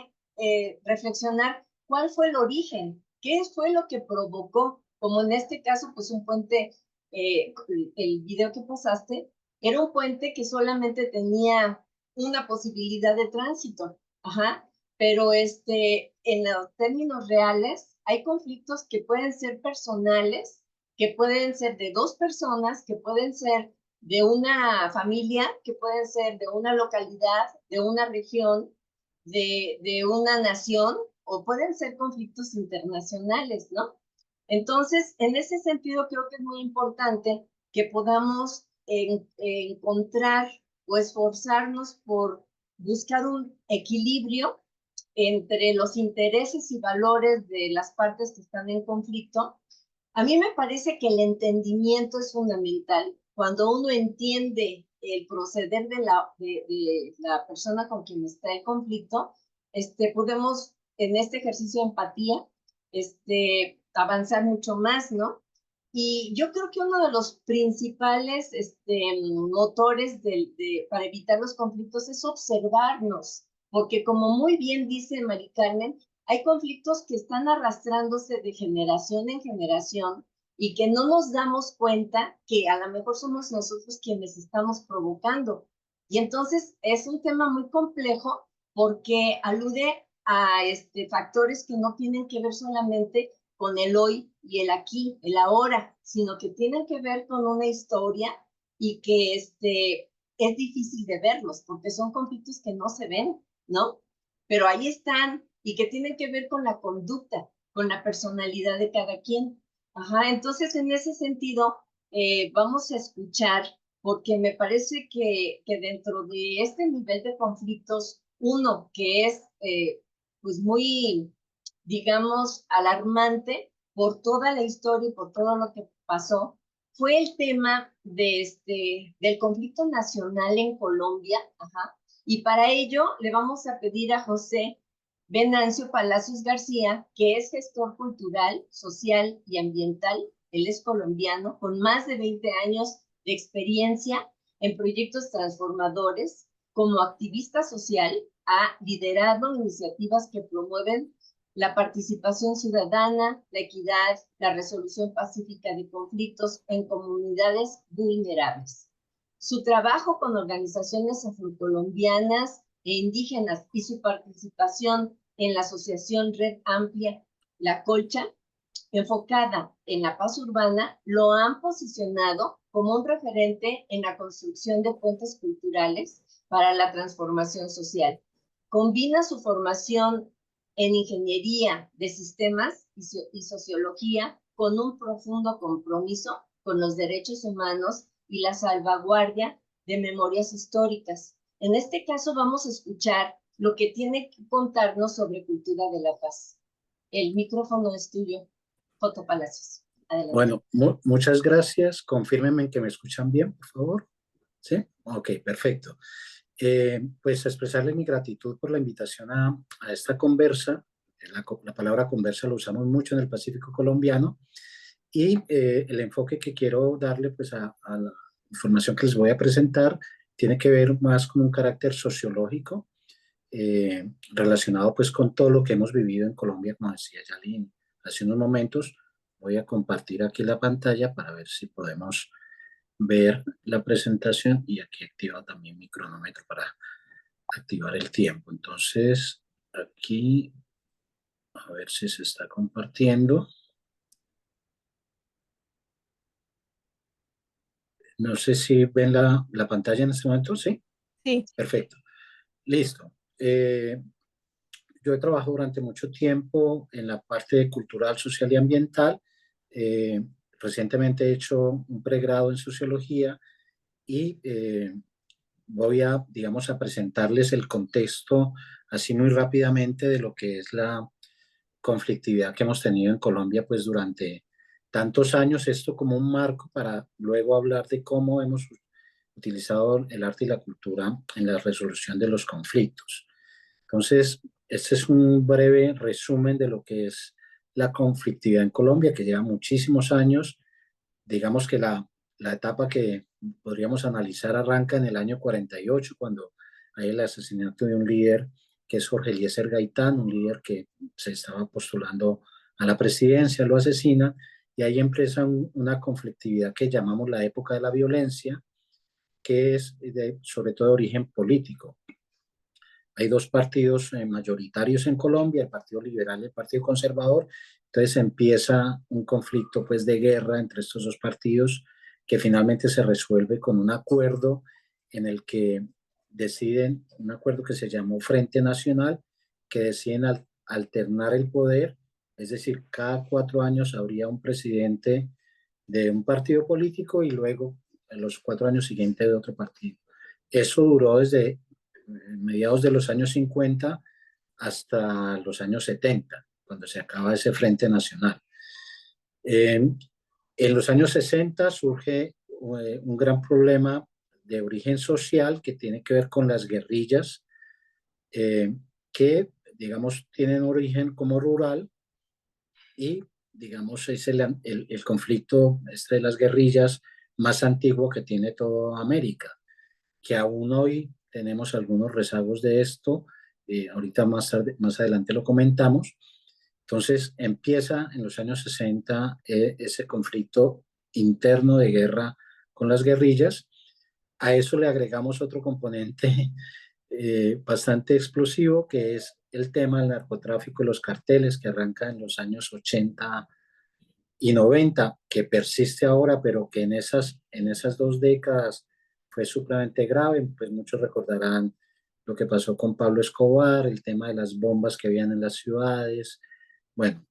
reflexionar cuál fue el origen, qué fue lo que provocó, como en este caso, pues un puente, el video que pasaste, era un puente que solamente tenía una posibilidad de tránsito. Ajá, pero en los términos reales hay conflictos que pueden ser personales, que pueden ser de dos personas, que pueden ser de una familia, que pueden ser de una localidad, de una región, de una nación, o pueden ser conflictos internacionales, ¿no? Entonces, en ese sentido, creo que es muy importante que podamos encontrar o esforzarnos por buscar un equilibrio entre los intereses y valores de las partes que están en conflicto. A mí me parece que el entendimiento es fundamental. Cuando uno entiende el proceder de la persona con quien está el conflicto, podemos en este ejercicio de empatía avanzar mucho más, ¿no? Y yo creo que uno de los principales motores para evitar los conflictos es observarnos, porque como muy bien dice Mari Carmen, hay conflictos que están arrastrándose de generación en generación y que no nos damos cuenta que a lo mejor somos nosotros quienes estamos provocando. Y entonces es un tema muy complejo porque alude a factores que no tienen que ver solamente con el hoy y el aquí, el ahora, sino que tienen que ver con una historia y que es difícil de verlos porque son conflictos que no se ven, ¿no? Pero ahí están y que tienen que ver con la conducta, con la personalidad de cada quien. Ajá, entonces en ese sentido vamos a escuchar porque me parece que dentro de este nivel de conflictos, uno que es pues muy, digamos, alarmante por toda la historia y por todo lo que pasó, fue el tema del conflicto nacional en Colombia. Ajá, y para ello le vamos a pedir a José Venancio Palacios García, que es gestor cultural, social y ambiental. Él es colombiano, con más de 20 años de experiencia en proyectos transformadores. Como activista social, ha liderado iniciativas que promueven la participación ciudadana, la equidad, la resolución pacífica de conflictos en comunidades vulnerables. Su trabajo con organizaciones afrocolombianas e indígenas y su participación en la asociación Red Amplia La Colcha, enfocada en la paz urbana, lo han posicionado como un referente en la construcción de puentes culturales para la transformación social. Combina su formación en ingeniería de sistemas y sociología con un profundo compromiso con los derechos humanos y la salvaguardia de memorias históricas. En este caso vamos a escuchar lo que tiene que contarnos sobre cultura de la paz. El micrófono es tuyo, Joto Palacios. Adelante. Bueno, muchas gracias. Confírmenme que me escuchan bien, por favor. ¿Sí? Ok, perfecto. Pues expresarle mi gratitud por la invitación a esta conversa. La palabra conversa lo usamos mucho en el Pacífico colombiano y el enfoque que quiero darle pues a la información que les voy a presentar tiene que ver más con un carácter sociológico relacionado pues con todo lo que hemos vivido en Colombia, como decía Yalín hace unos momentos. Voy a compartir aquí la pantalla para ver si podemos ver la presentación y aquí activo también mi cronómetro para activar el tiempo. Entonces, aquí A ver si se está compartiendo. No sé si ven la pantalla en este momento. ¿Sí? Sí. Perfecto. Listo. Yo he trabajado durante mucho tiempo en la parte cultural, social y ambiental. Eh, Recientemente he hecho un pregrado en sociología y voy a, digamos, a presentarles el contexto así muy rápidamente de lo que es la conflictividad que hemos tenido en Colombia pues durante tantos años, esto como un marco para luego hablar de cómo hemos utilizado el arte y la cultura en la resolución de los conflictos. Entonces, este es un breve resumen de lo que es la conflictividad en Colombia, que lleva muchísimos años. Digamos que la etapa que podríamos analizar arranca en el año 48, cuando hay el asesinato de un líder que es Jorge Eliezer Gaitán, un líder que se estaba postulando a la presidencia, lo asesina, y ahí empieza una conflictividad que llamamos la época de la violencia, que es sobre todo de origen político. Hay dos partidos mayoritarios en Colombia, el Partido Liberal y el Partido Conservador. Entonces empieza un conflicto pues de guerra entre estos dos partidos que finalmente se resuelve con un acuerdo en el que deciden, un acuerdo que se llamó Frente Nacional, que deciden alternar el poder, es decir, cada 4 años habría un presidente de un partido político y luego en los 4 años siguientes de otro partido. Eso duró desde mediados de los años 50 hasta los años 70, cuando se acaba ese Frente Nacional. En los años 60 surge un gran problema de origen social que tiene que ver con las guerrillas, que, digamos, tienen origen como rural y, digamos, es el conflicto de las guerrillas más antiguo que tiene toda América, que aún hoy tenemos algunos rezagos de esto. Ahorita más adelante lo comentamos. Entonces empieza en los años 60 ese conflicto interno de guerra con las guerrillas. A eso le agregamos otro componente bastante explosivo, que es el tema del narcotráfico y los carteles, que arranca en los años 80 y 90, que persiste ahora, pero que en esas 2 décadas fue supremamente grave. Pues muchos recordarán lo que pasó con Pablo Escobar, el tema de las bombas que habían en las ciudades. Bueno,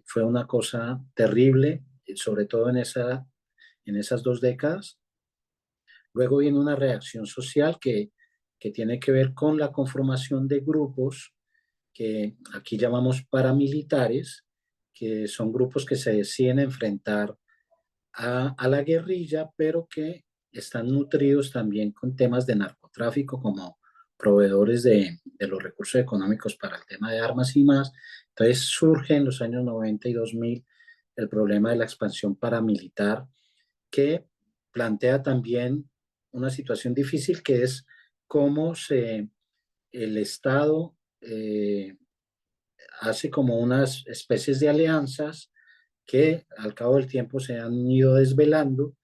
fue una cosa terrible, sobre todo en esas 2 décadas. Luego viene una reacción social que tiene que ver con la conformación de grupos que aquí llamamos paramilitares, que son grupos que se deciden enfrentar a la guerrilla, pero que están nutridos también con temas de narcotráfico como proveedores de los recursos económicos para el tema de armas y más. Entonces surge en los años 90 y 2000 el problema de la expansión paramilitar, que plantea también una situación difícil, que es cómo el Estado hace como unas especies de alianzas que al cabo del tiempo se han ido desvelando,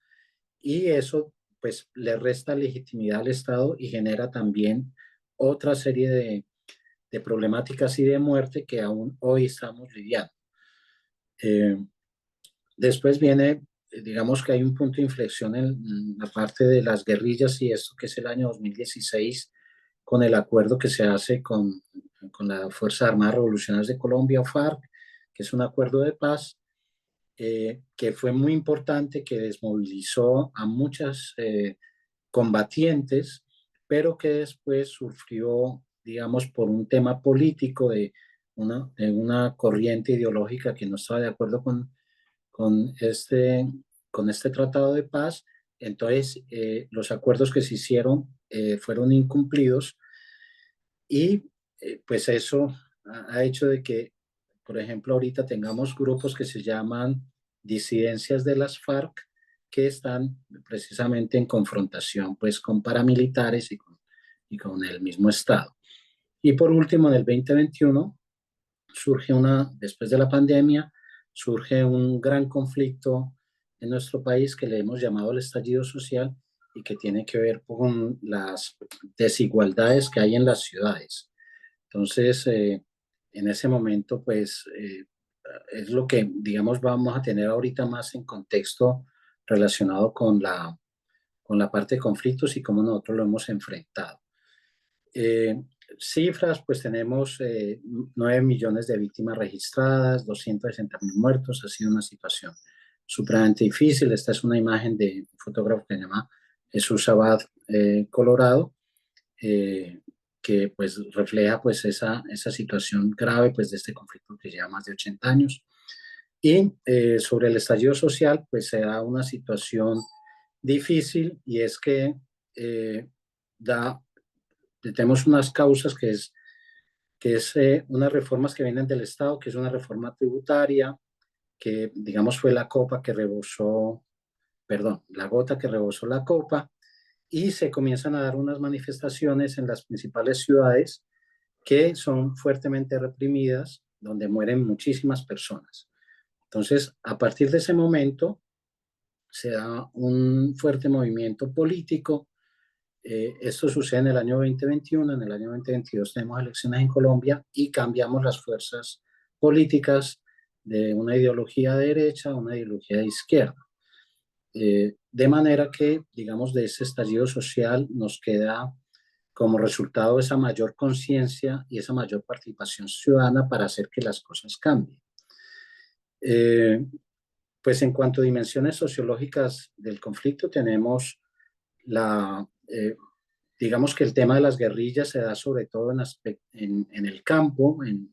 y eso pues le resta legitimidad al Estado y genera también otra serie de problemáticas y de muerte que aún hoy estamos lidiando. Después viene, digamos que hay un punto de inflexión en la parte de las guerrillas y esto, que es el año 2016, con el acuerdo que se hace con la Fuerza Armada Revolucionaria de Colombia, o FARC, que es un acuerdo de paz que fue muy importante, que desmovilizó a muchas combatientes, pero que después sufrió, digamos, por un tema político de una corriente ideológica que no estaba de acuerdo con, este, con este tratado de paz. Entonces, los acuerdos que se hicieron fueron incumplidos y pues eso ha hecho de que, por ejemplo, ahorita tengamos grupos que se llaman disidencias de las FARC, que están precisamente en confrontación pues con paramilitares y con el mismo Estado. Y por último, en el 2021 surge después de la pandemia, surge un gran conflicto en nuestro país que le hemos llamado el estallido social y que tiene que ver con las desigualdades que hay en las ciudades. Entonces, en ese momento, pues es lo que, digamos, vamos a tener ahorita más en contexto relacionado con la parte de conflictos y cómo nosotros lo hemos enfrentado. Cifras, pues tenemos 9 millones de víctimas registradas, 260.000 muertos, ha sido una situación supremamente difícil. Esta es una imagen de un fotógrafo que se llama Jesús Abad Colorado, que pues refleja pues esa situación grave pues de este conflicto que lleva más de 80 años. Y sobre el estallido social, pues se da una situación difícil, y es que tenemos unas causas que es unas reformas que vienen del Estado, que es una reforma tributaria, que digamos fue la copa que rebosó, perdón, la gota que rebosó la copa, y se comienzan a dar unas manifestaciones en las principales ciudades que son fuertemente reprimidas, donde mueren muchísimas personas. Entonces, a partir de ese momento, se da un fuerte movimiento político. Esto sucede en el año 2021, en el año 2022 tenemos elecciones en Colombia y cambiamos las fuerzas políticas de una ideología de derecha a una ideología de izquierda. De manera que, digamos, de ese estallido social nos queda como resultado esa mayor conciencia y esa mayor participación ciudadana para hacer que las cosas cambien. Pues en cuanto a dimensiones sociológicas del conflicto, tenemos digamos que el tema de las guerrillas se da sobre todo en el campo, en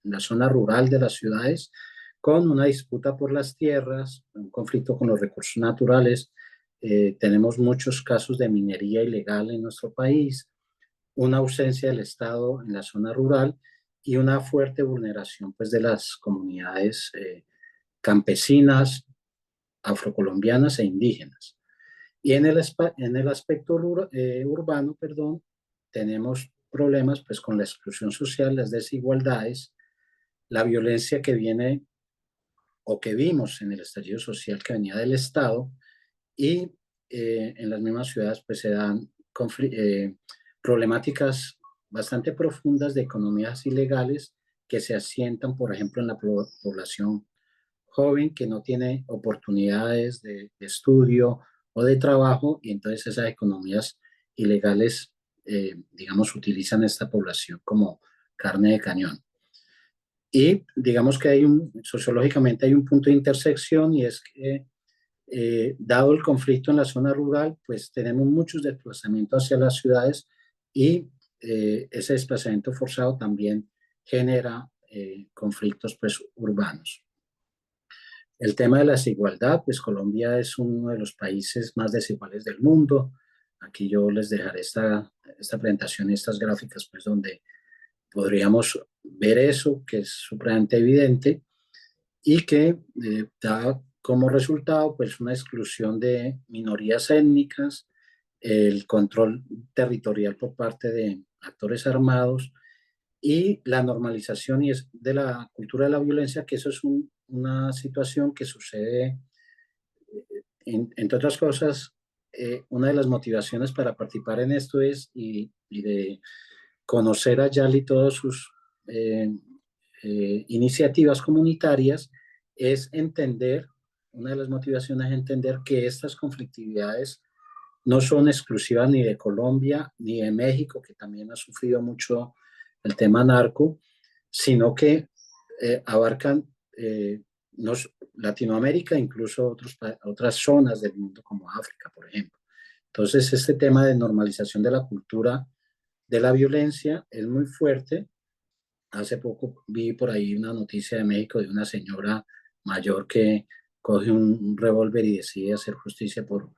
la zona rural de las ciudades, con una disputa por las tierras, un conflicto con los recursos naturales. Tenemos muchos casos de minería ilegal en nuestro país, una ausencia del Estado en la zona rural y una fuerte vulneración pues, de las comunidades campesinas, afrocolombianas e indígenas. Y en el aspecto urbano, perdón, tenemos problemas pues, con la exclusión social, las desigualdades, la violencia que viene o que vimos en el estallido social que venía del Estado, y en las mismas ciudades pues, se dan problemáticas bastante profundas de economías ilegales que se asientan, por ejemplo, en la población joven que no tiene oportunidades de estudio o de trabajo, y entonces esas economías ilegales, digamos, utilizan esta población como carne de cañón. Y digamos que sociológicamente hay un punto de intersección, y es que dado el conflicto en la zona rural, pues tenemos muchos desplazamientos hacia las ciudades, y ese desplazamiento forzado también genera conflictos pues, urbanos. El tema de la desigualdad, pues Colombia es uno de los países más desiguales del mundo. Aquí yo les dejaré esta presentación y estas gráficas, pues donde podríamos ver eso, que es supremamente evidente, y que da como resultado pues una exclusión de minorías étnicas, el control territorial por parte de actores armados y la normalización de la cultura de la violencia, que eso es una situación que sucede, entre otras cosas, una de las motivaciones para participar en esto es, y de conocer a Yali todas sus iniciativas comunitarias, es entender, una de las motivaciones es entender que estas conflictividades no son exclusivas ni de Colombia ni de México, que también ha sufrido mucho el tema narco, sino que abarcan Latinoamérica, incluso otras zonas del mundo como África, por ejemplo. Entonces, este tema de normalización de la cultura de la violencia es muy fuerte. Hace poco vi por ahí una noticia de México de una señora mayor que coge un revólver y decide hacer justicia por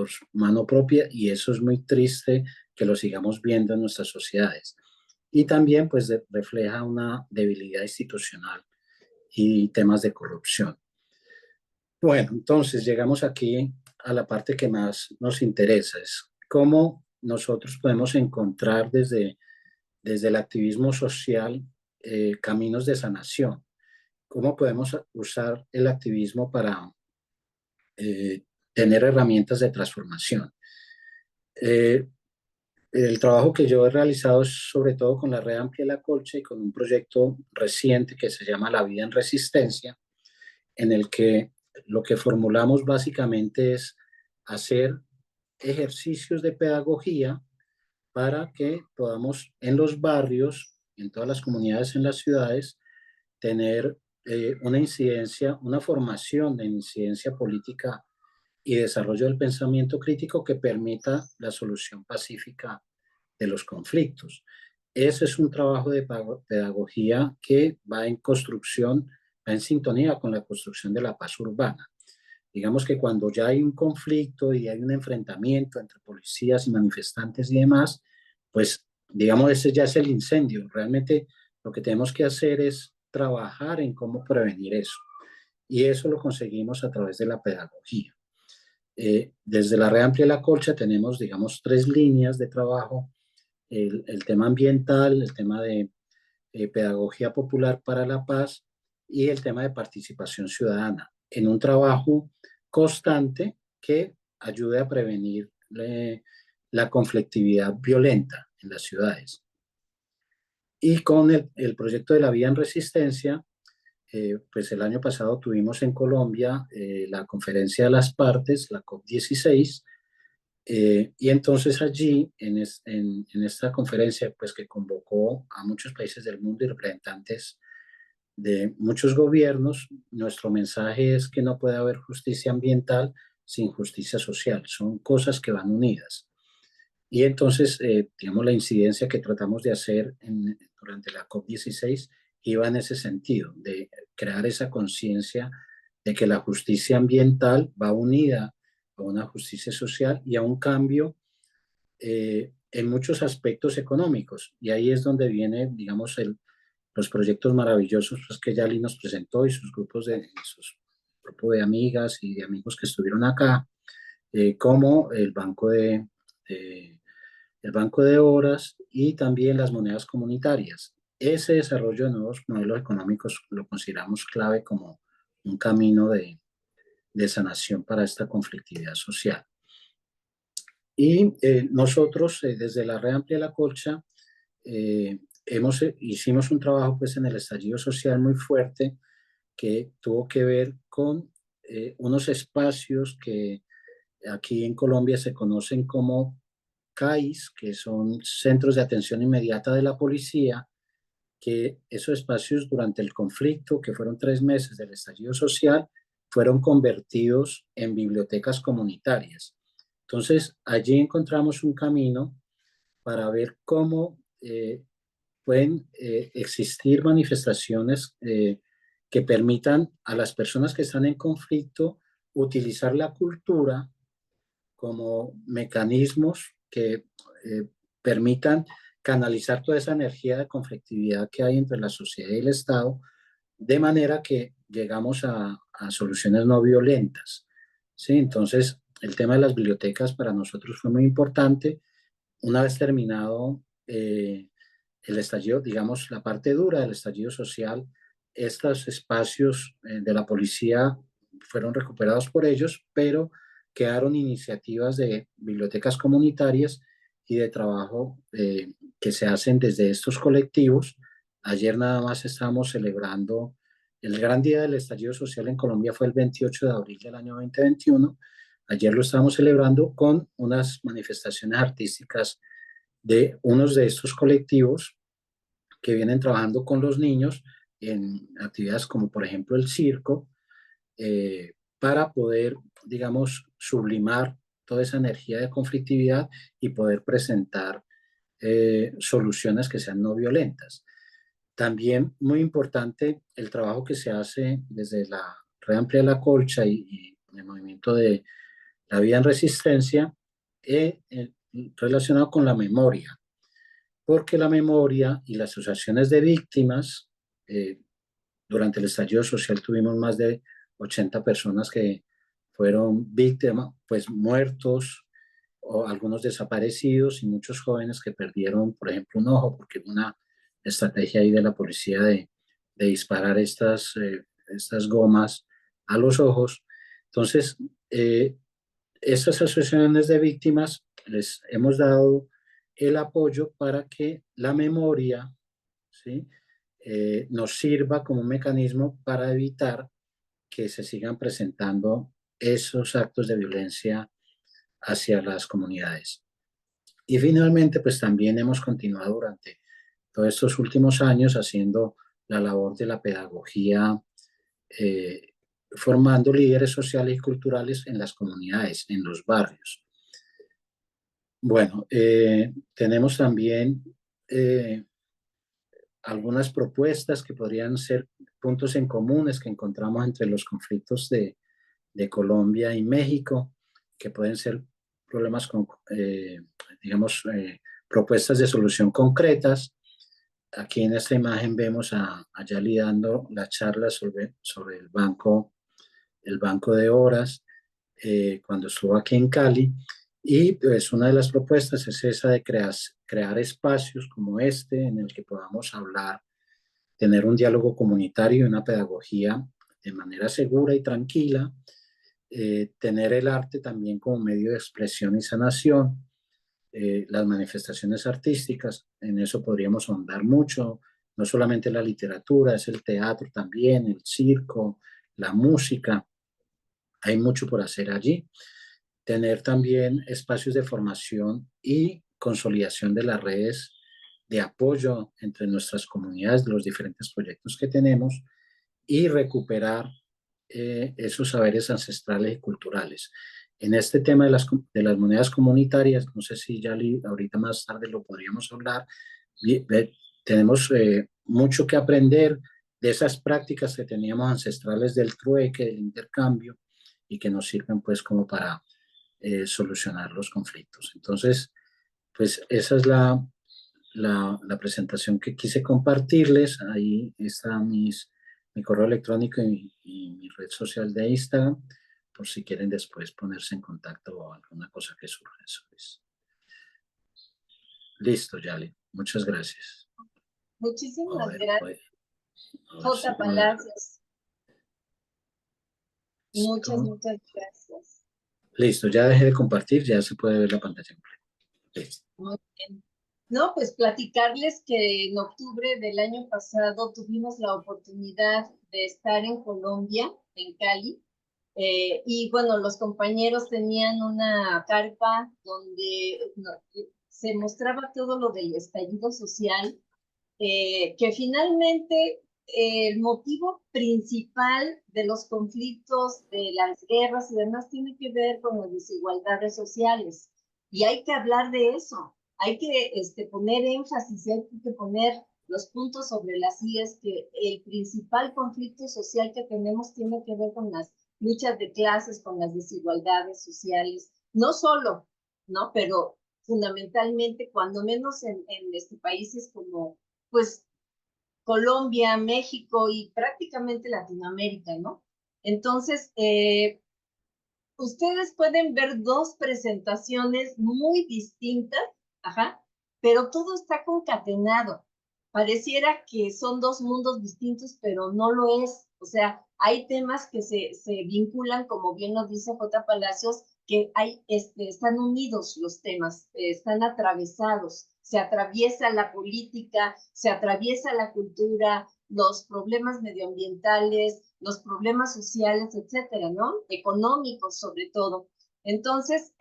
su mano propia, y eso es muy triste que lo sigamos viendo en nuestras sociedades. Y también pues refleja una debilidad institucional y temas de corrupción. Bueno, entonces llegamos aquí a la parte que más nos interesa, es cómo nosotros podemos encontrar desde el activismo social caminos de sanación. ¿Cómo podemos usar el activismo para tener herramientas de transformación? el trabajo que yo he realizado es sobre todo con la Red Amplia La Colcha y con un proyecto reciente que se llama La Vida en Resistencia, en el que lo que formulamos básicamente es hacer ejercicios de pedagogía para que podamos en los barrios, en todas las comunidades, en las ciudades, tener una incidencia, una formación de incidencia política y desarrollo del pensamiento crítico que permita la solución pacífica de los conflictos. Ese es un trabajo de pedagogía que va en construcción, va en sintonía con la construcción de la paz urbana. Digamos que cuando ya hay un conflicto y hay un enfrentamiento entre policías y manifestantes y demás, pues digamos ese ya es el incendio. Realmente lo que tenemos que hacer es trabajar en cómo prevenir eso. Y eso lo conseguimos a través de la pedagogía. Desde la Red Amplia La Colcha tenemos, digamos, 3 líneas de trabajo. El tema ambiental, el tema de pedagogía popular para la paz y el tema de participación ciudadana, en un trabajo constante que ayude a prevenir la conflictividad violenta en las ciudades. Y con el proyecto de la Vía en Resistencia, pues el año pasado tuvimos en Colombia la conferencia de las partes, la COP16, y entonces allí, en esta conferencia, pues que convocó a muchos países del mundo y representantes de muchos gobiernos, nuestro mensaje es que no puede haber justicia ambiental sin justicia social. Son cosas que van unidas. Y entonces, digamos, la incidencia que tratamos de hacer durante la COP16 iba en ese sentido, de crear esa conciencia de que la justicia ambiental va unida a una justicia social y a un cambio en muchos aspectos económicos. Y ahí es donde viene, digamos, los proyectos maravillosos pues, que Yali nos presentó y sus grupos sus grupo de amigas y de amigos que estuvieron acá, como el banco de horas y también las monedas comunitarias. Ese desarrollo de nuevos modelos económicos lo consideramos clave como un camino de sanación para esta conflictividad social. Y nosotros, desde la Red Amplia La Colcha, hicimos un trabajo pues, en el estallido social muy fuerte que tuvo que ver con unos espacios que aquí en Colombia se conocen como CAIS, que son Centros de Atención Inmediata de la Policía, que esos espacios durante el conflicto, que fueron 3 meses del estallido social, fueron convertidos en bibliotecas comunitarias. Entonces, allí encontramos un camino para ver cómo pueden existir manifestaciones que permitan a las personas que están en conflicto utilizar la cultura como mecanismos que permitan canalizar toda esa energía de conflictividad que hay entre la sociedad y el Estado, de manera que llegamos a soluciones no violentas. ¿Sí? Entonces, el tema de las bibliotecas para nosotros fue muy importante. Una vez terminado el estallido, digamos, la parte dura del estallido social, estos espacios de la policía fueron recuperados por ellos, pero quedaron iniciativas de bibliotecas comunitarias y de trabajo que se hacen desde estos colectivos. Ayer nada más estábamos celebrando el gran día del estallido social en Colombia, fue el 28 de abril del año 2021. Ayer lo estamos celebrando con unas manifestaciones artísticas de unos de estos colectivos que vienen trabajando con los niños en actividades como por ejemplo el circo, para poder, digamos, sublimar toda esa energía de conflictividad y poder presentar soluciones que sean no violentas. También muy importante el trabajo que se hace desde la Red Amplia de La Colcha y el movimiento de la Vida en Resistencia relacionado con la memoria, porque la memoria y las asociaciones de víctimas, durante el estallido social tuvimos más de 80 personas que fueron víctimas, pues muertos o algunos desaparecidos y muchos jóvenes que perdieron, por ejemplo, un ojo, porque una estrategia ahí de la policía de disparar estas gomas a los ojos. Entonces, estas asociaciones de víctimas les hemos dado el apoyo para que la memoria, ¿sí? Nos sirva como un mecanismo para evitar que se sigan presentando esos actos de violencia hacia las comunidades. Y finalmente, pues también hemos continuado durante todos estos últimos años haciendo la labor de la pedagogía, formando líderes sociales y culturales en las comunidades, en los barrios. Bueno, tenemos también algunas propuestas que podrían ser puntos en comunes que encontramos entre los conflictos de Colombia y México, que pueden ser problemas con, digamos, propuestas de solución concretas. Aquí en esta imagen vemos a Yali dando la charla sobre el banco de horas, cuando estuvo aquí en Cali. Y pues una de las propuestas es esa de crear espacios como este en el que podamos hablar, tener un diálogo comunitario y una pedagogía de manera segura y tranquila, tener el arte también como medio de expresión y sanación, las manifestaciones artísticas, en eso podríamos ahondar mucho, no solamente la literatura, es el teatro también, el circo, la música, hay mucho por hacer allí. Tener también espacios de formación y consolidación de las redes de apoyo entre nuestras comunidades, de los diferentes proyectos que tenemos, y recuperar esos saberes ancestrales y culturales. En este tema de las monedas comunitarias, no sé si ya ahorita más tarde lo podríamos hablar, tenemos mucho que aprender de esas prácticas que teníamos ancestrales del trueque, del intercambio, y que nos sirven pues como para solucionar los conflictos. Entonces, pues esa es la presentación que quise compartirles. Ahí está mi correo electrónico y mi red social de Instagram, por si quieren después ponerse en contacto o alguna cosa que surja. Eso es. Listo, Yali. Muchas gracias. A Muchísimas ver, gracias, ahora sí J. puedo ver. Palacios. Muchas, Listo. muchas gracias. Listo, ya dejé de compartir, ya se puede ver la pantalla completa. Listo. Muy bien. No, pues platicarles que en octubre del año pasado tuvimos la oportunidad de estar en Colombia, en Cali, y bueno, los compañeros tenían una carpa donde se mostraba todo lo del estallido social, que finalmente el motivo principal de los conflictos, de las guerras y demás, tiene que ver con las desigualdades sociales. Y hay que hablar de eso. Hay que poner énfasis, hay que poner los puntos sobre las IES, que el principal conflicto social que tenemos tiene que ver con las luchas de clases, con las desigualdades sociales. No solo, ¿no? Pero fundamentalmente, cuando menos en países como pues Colombia, México y prácticamente Latinoamérica, ¿no? Entonces, ustedes pueden ver dos presentaciones muy distintas, ajá, pero todo está concatenado. Pareciera que son dos mundos distintos, pero no lo es. O sea, hay temas que se vinculan, como bien nos dice J. Palacios, que están unidos los temas, están atravesados. Se atraviesa la política, se atraviesa la cultura, los problemas medioambientales, los problemas sociales, etcétera, ¿no? Económicos sobre todo. Entonces,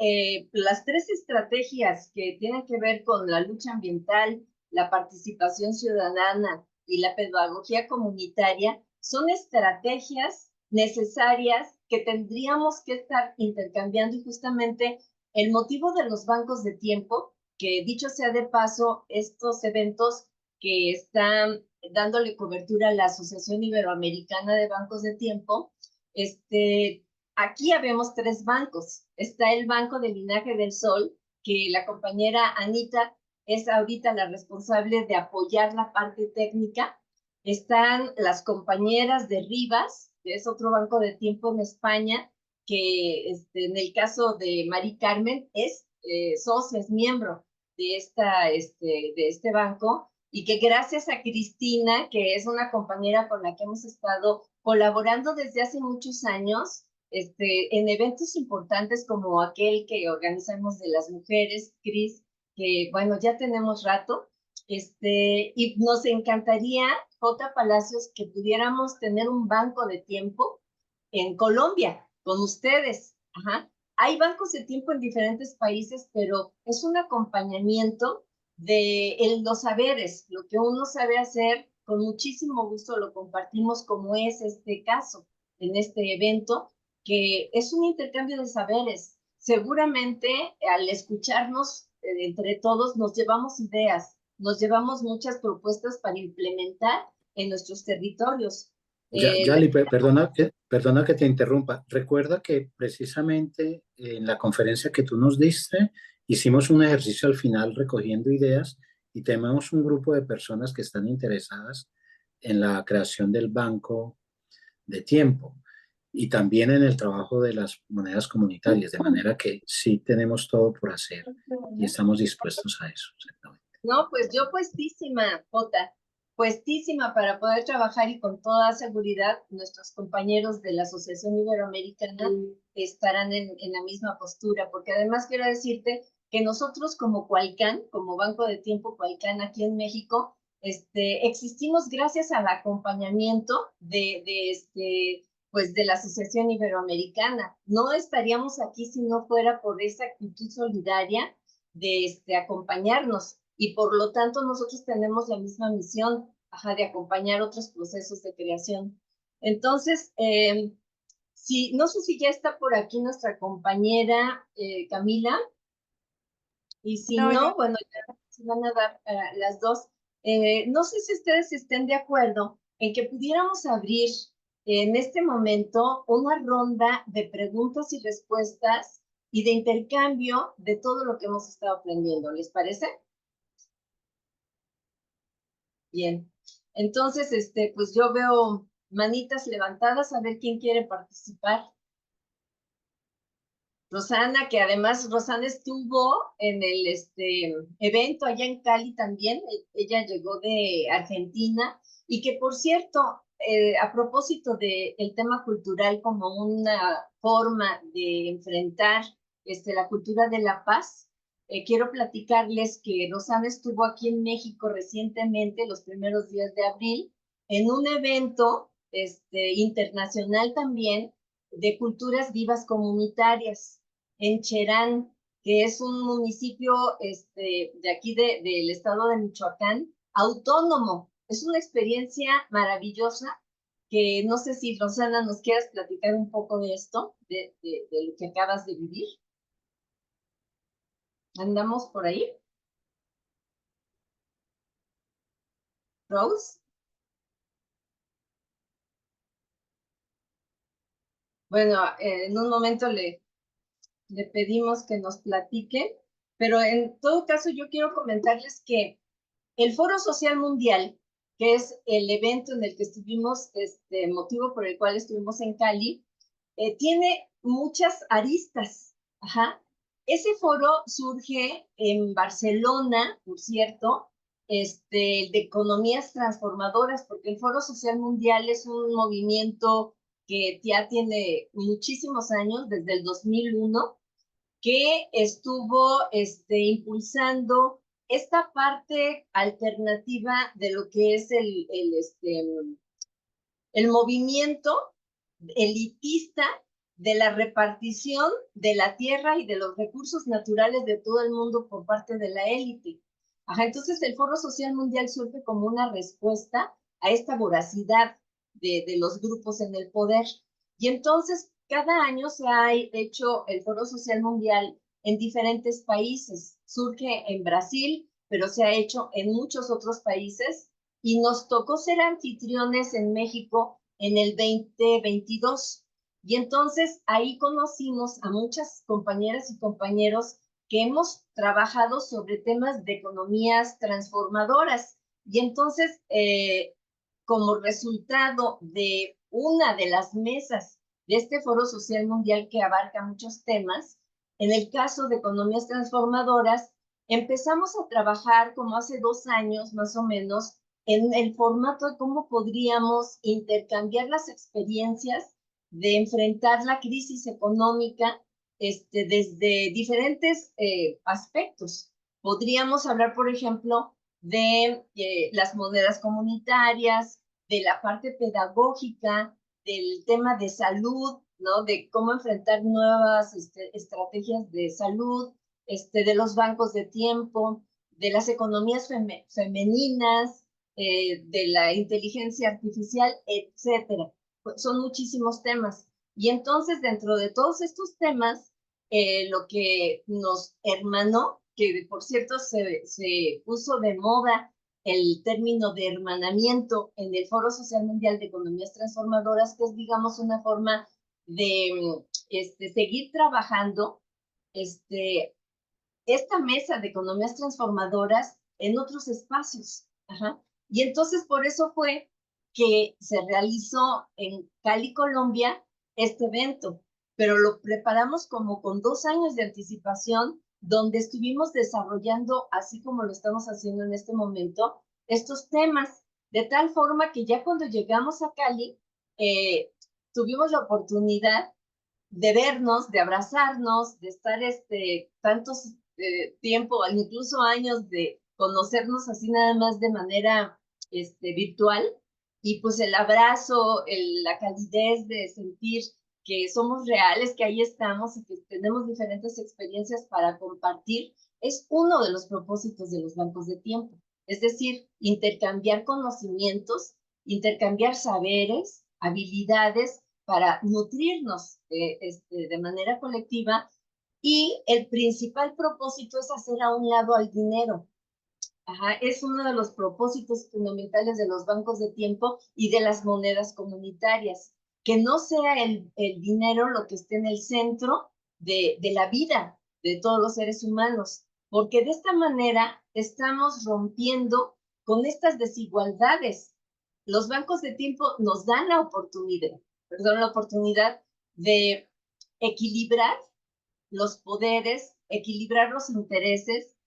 las tres estrategias que tienen que ver con la lucha ambiental, la participación ciudadana y la pedagogía comunitaria son estrategias necesarias que tendríamos que estar intercambiando, y justamente el motivo de los bancos de tiempo, que dicho sea de paso, estos eventos que están dándole cobertura a la Asociación Iberoamericana de Bancos de Tiempo, aquí habemos tres bancos. Está el Banco de Linaje del Sol, que la compañera Anita es ahorita la responsable de apoyar la parte técnica. Están las compañeras de Rivas, que es otro banco de tiempo en España, que en el caso de Mari Carmen es socia, es miembro de este banco, y que gracias a Cristina, que es una compañera con la que hemos estado colaborando desde hace muchos años, en eventos importantes como aquel que organizamos de las mujeres, Cris, que bueno, ya tenemos rato, y nos encantaría, J. Palacios, que pudiéramos tener un banco de tiempo en Colombia, con ustedes. Ajá. Hay bancos de tiempo en diferentes países, pero es un acompañamiento de los saberes, lo que uno sabe hacer, con muchísimo gusto lo compartimos, como es este caso en este evento, que es un intercambio de saberes. Seguramente al escucharnos entre todos nos llevamos ideas, nos llevamos muchas propuestas para implementar en nuestros territorios. Yali, perdona que te interrumpa. Recuerda que precisamente en la conferencia que tú nos diste, hicimos un ejercicio al final recogiendo ideas y tenemos un grupo de personas que están interesadas en la creación del banco de tiempo y también en el trabajo de las monedas comunitarias, de manera que sí tenemos todo por hacer y estamos dispuestos a eso. Exactamente. No, pues yo puestísima, Jota, puestísima para poder trabajar, y con toda seguridad nuestros compañeros de la Asociación Iberoamericana estarán en la misma postura, porque además quiero decirte que nosotros como Cualcán, como Banco de Tiempo Cualcán aquí en México, existimos gracias al acompañamiento pues de la Asociación Iberoamericana. No estaríamos aquí si no fuera por esa actitud solidaria de acompañarnos, y por lo tanto nosotros tenemos la misma misión, de acompañar otros procesos de creación. Entonces, no sé si ya está por aquí nuestra compañera Camila, y si no, bueno, ya se van a dar las dos. No sé si ustedes estén de acuerdo en que pudiéramos abrir en este momento una ronda de preguntas y respuestas y de intercambio de todo lo que hemos estado aprendiendo. ¿Les parece? Bien. Entonces, pues yo veo manitas levantadas, a ver quién quiere participar. Rosana, que además Rosana estuvo en el evento allá en Cali también. Ella llegó de Argentina, y que, por cierto, a propósito del tema cultural como una forma de enfrentar la cultura de la paz, quiero platicarles que Rosana estuvo aquí en México recientemente, los primeros días de abril, en un evento internacional también de culturas vivas comunitarias en Cherán, que es un municipio de aquí del estado de Michoacán, autónomo. Es una experiencia maravillosa, que no sé si, Rosana, nos quieras platicar un poco de esto, de lo que acabas de vivir. ¿Andamos por ahí? Rose. Bueno, en un momento le pedimos que nos platique, pero en todo caso yo quiero comentarles que el Foro Social Mundial, que es el evento en el que estuvimos, motivo por el cual estuvimos en Cali, tiene muchas aristas. Ajá. Ese foro surge en Barcelona, por cierto, de economías transformadoras, porque el Foro Social Mundial es un movimiento que ya tiene muchísimos años, desde el 2001, que estuvo impulsando esta parte alternativa de lo que es el movimiento elitista de la repartición de la tierra y de los recursos naturales de todo el mundo por parte de la élite. Ajá, entonces el Foro Social Mundial surge como una respuesta a esta voracidad de los grupos en el poder. Y entonces cada año se ha hecho el Foro Social Mundial en diferentes países. Surge en Brasil, pero se ha hecho en muchos otros países, y nos tocó ser anfitriones en México en el 2022. Y entonces ahí conocimos a muchas compañeras y compañeros que hemos trabajado sobre temas de economías transformadoras. Y entonces, como resultado de una de las mesas de este Foro Social Mundial, que abarca muchos temas, en el caso de economías transformadoras, empezamos a trabajar como hace 2 años más o menos en el formato de cómo podríamos intercambiar las experiencias de enfrentar la crisis económica desde diferentes aspectos. Podríamos hablar, por ejemplo, de las monedas comunitarias, de la parte pedagógica, del tema de salud, ¿no? De cómo enfrentar nuevas estrategias de salud, de los bancos de tiempo, de las economías femeninas, de la inteligencia artificial, etcétera. Son muchísimos temas. Y entonces, dentro de todos estos temas, lo que nos hermanó, que por cierto se puso de moda el término de hermanamiento en el Foro Social Mundial de Economías Transformadoras, que es, digamos, una forma de seguir trabajando esta mesa de economías transformadoras en otros espacios. Ajá. Y entonces por eso fue que se realizó en Cali, Colombia, este evento, pero lo preparamos como con 2 años de anticipación, donde estuvimos desarrollando, así como lo estamos haciendo en este momento, estos temas, de tal forma que ya cuando llegamos a Cali, tuvimos la oportunidad de vernos, de abrazarnos, de estar tantos tiempo, incluso años de conocernos así nada más de manera virtual, y pues el abrazo, la calidez de sentir que somos reales, que ahí estamos y que tenemos diferentes experiencias para compartir, es uno de los propósitos de los bancos de tiempo. Es decir, intercambiar conocimientos, intercambiar saberes, habilidades para nutrirnos de manera colectiva, y el principal propósito es hacer a un lado al dinero. Ajá, es uno de los propósitos fundamentales de los bancos de tiempo y de las monedas comunitarias, que no sea el dinero lo que esté en el centro de la vida de todos los seres humanos, porque de esta manera estamos rompiendo con estas desigualdades. Los bancos de tiempo nos dan la oportunidad de equilibrar los poderes, equilibrar los intereses,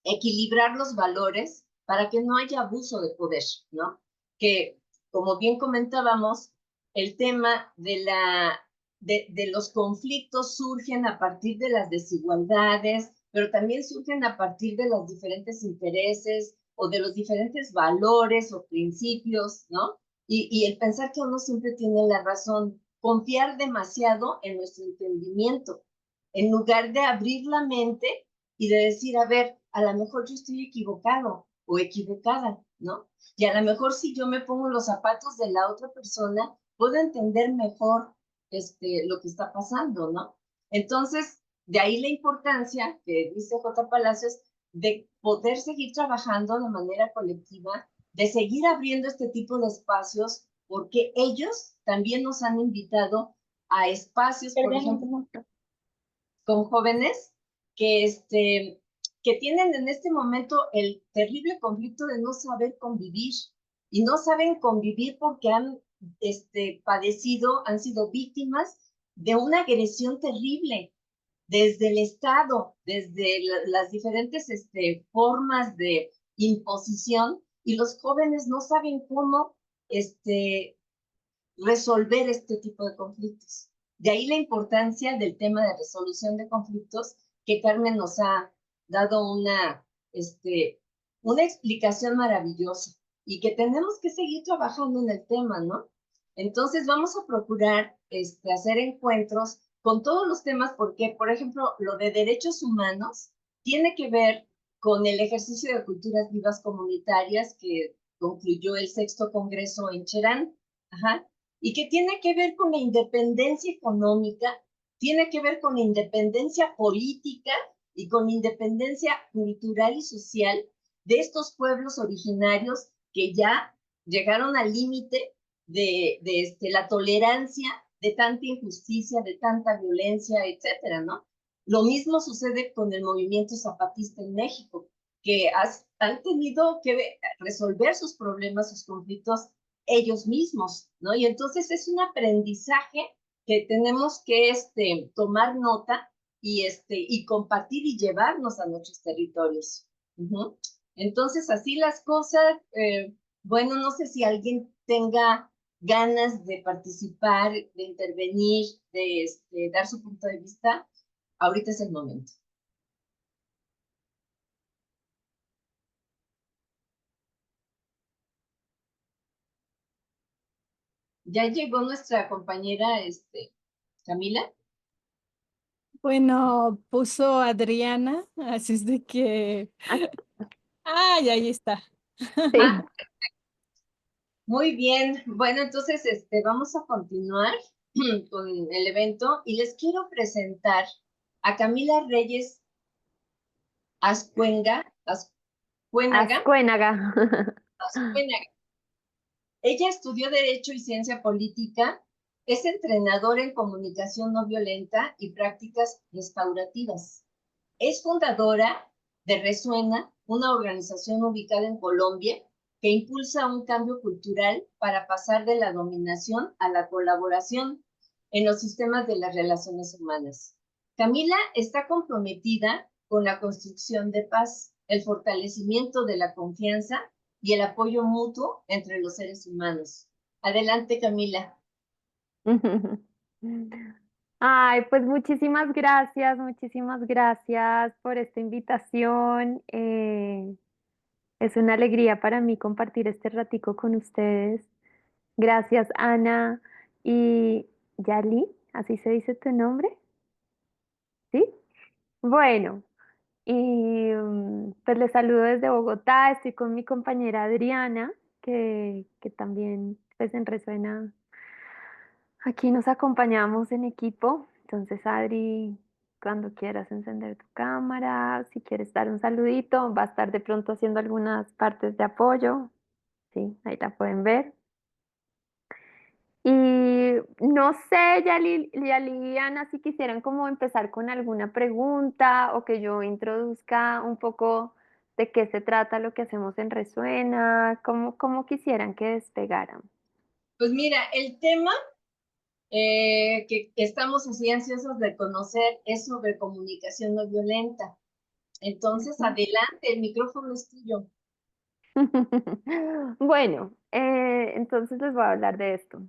equilibrar los valores para que no haya abuso de poder, ¿no? Que, como bien comentábamos, el tema de los conflictos surgen a partir de las desigualdades, pero también surgen a partir de los diferentes intereses o de los diferentes valores o principios, ¿no? Y el pensar que uno siempre tiene la razón, confiar demasiado en nuestro entendimiento, en lugar de abrir la mente y de decir, a ver, a lo mejor yo estoy equivocado o equivocada, ¿no? Y a lo mejor si yo me pongo los zapatos de la otra persona, puedo entender mejor lo que está pasando, ¿no? Entonces, de ahí la importancia que dice J. Palacios de poder seguir trabajando de manera colectiva, de seguir abriendo este tipo de espacios, porque ellos también nos han invitado a espacios, por ejemplo, con jóvenes que que tienen en este momento el terrible conflicto de no saber convivir, y no saben convivir porque han padecido, han sido víctimas de una agresión terrible desde el Estado, desde las diferentes formas de imposición, y los jóvenes no saben cómo resolver este tipo de conflictos. De ahí la importancia del tema de resolución de conflictos, que Carmen nos ha dado una explicación maravillosa, y que tenemos que seguir trabajando en el tema, ¿no? Entonces vamos a procurar hacer encuentros con todos los temas, porque, por ejemplo, lo de derechos humanos tiene que ver con el ejercicio de culturas vivas comunitarias que concluyó el 6º Congreso en Cherán. Ajá. Y que tiene que ver con la independencia económica, tiene que ver con la independencia política y con la independencia cultural y social de estos pueblos originarios que ya llegaron al límite de la tolerancia de tanta injusticia, de tanta violencia, etcétera, ¿no? Lo mismo sucede con el movimiento zapatista en México, que han tenido que resolver sus problemas, sus conflictos ellos mismos, ¿no? Y entonces es un aprendizaje que tenemos que tomar nota y compartir y llevarnos a nuestros territorios. Entonces, así las cosas, bueno, no sé si alguien tenga ganas de participar, de intervenir, de dar su punto de vista. Ahorita es el momento. Ya llegó nuestra compañera, Camila. Bueno, puso Adriana, así es de que... ¡Ay, ahí está! Ah, muy bien. Bueno, entonces, vamos a continuar con el evento y les quiero presentar a Camila Reyes Ascuenga, Ascuénaga, Ascuénaga. Ascuénaga. Ella estudió Derecho y Ciencia Política, es entrenadora en comunicación no violenta y prácticas restaurativas. Es fundadora de Resuena, una organización ubicada en Colombia que impulsa un cambio cultural para pasar de la dominación a la colaboración en los sistemas de las relaciones humanas. Camila está comprometida con la construcción de paz, el fortalecimiento de la confianza y el apoyo mutuo entre los seres humanos. Adelante, Camila. Ay, pues muchísimas gracias por esta invitación. Es una alegría para mí compartir este ratico con ustedes. Gracias, Ana y Yali, ¿así se dice tu nombre? ¿Sí? Bueno, y pues les saludo desde Bogotá. Estoy con mi compañera Adriana, que también pues en Resuena. Aquí nos acompañamos en equipo. Entonces, Adri, cuando quieras encender tu cámara, si quieres dar un saludito, va a estar de pronto haciendo algunas partes de apoyo. Sí, ahí la pueden ver. Y no sé, Yali y Ana, si quisieran como empezar con alguna pregunta o que yo introduzca un poco de qué se trata lo que hacemos en Resuena, cómo quisieran que despegaran. Pues mira, el tema que estamos así ansiosos de conocer es sobre comunicación no violenta. Entonces, Ujú. adelante, el micrófono es tuyo. Bueno, entonces les voy a hablar de esto.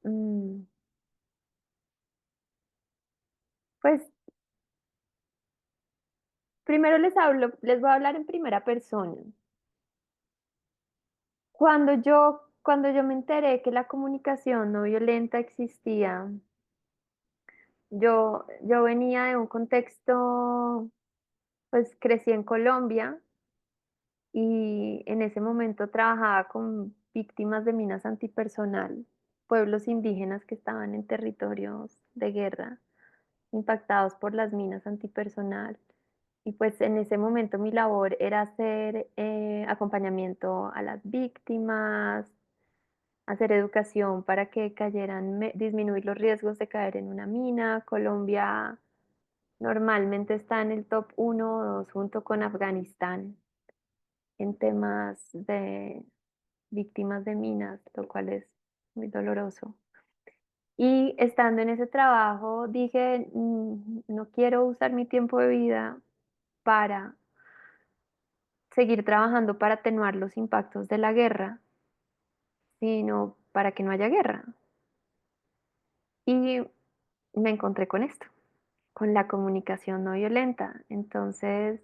Mm, Pues primero les voy a hablar en primera persona. Cuando yo me enteré que la comunicación no violenta existía, yo venía de un contexto, pues crecí en Colombia y en ese momento trabajaba con víctimas de minas antipersonal, pueblos indígenas que estaban en territorios de guerra, impactados por las minas antipersonal. Y pues en ese momento mi labor era hacer acompañamiento a las víctimas, hacer educación para que disminuir los riesgos de caer en una mina. Colombia normalmente está en el top 1 o 2 junto con Afganistán en temas de víctimas de minas, lo cual es muy doloroso. Y estando en ese trabajo dije, no quiero usar mi tiempo de vida para seguir trabajando para atenuar los impactos de la guerra, sino para que no haya guerra. Y me encontré con esto, con la comunicación no violenta. Entonces,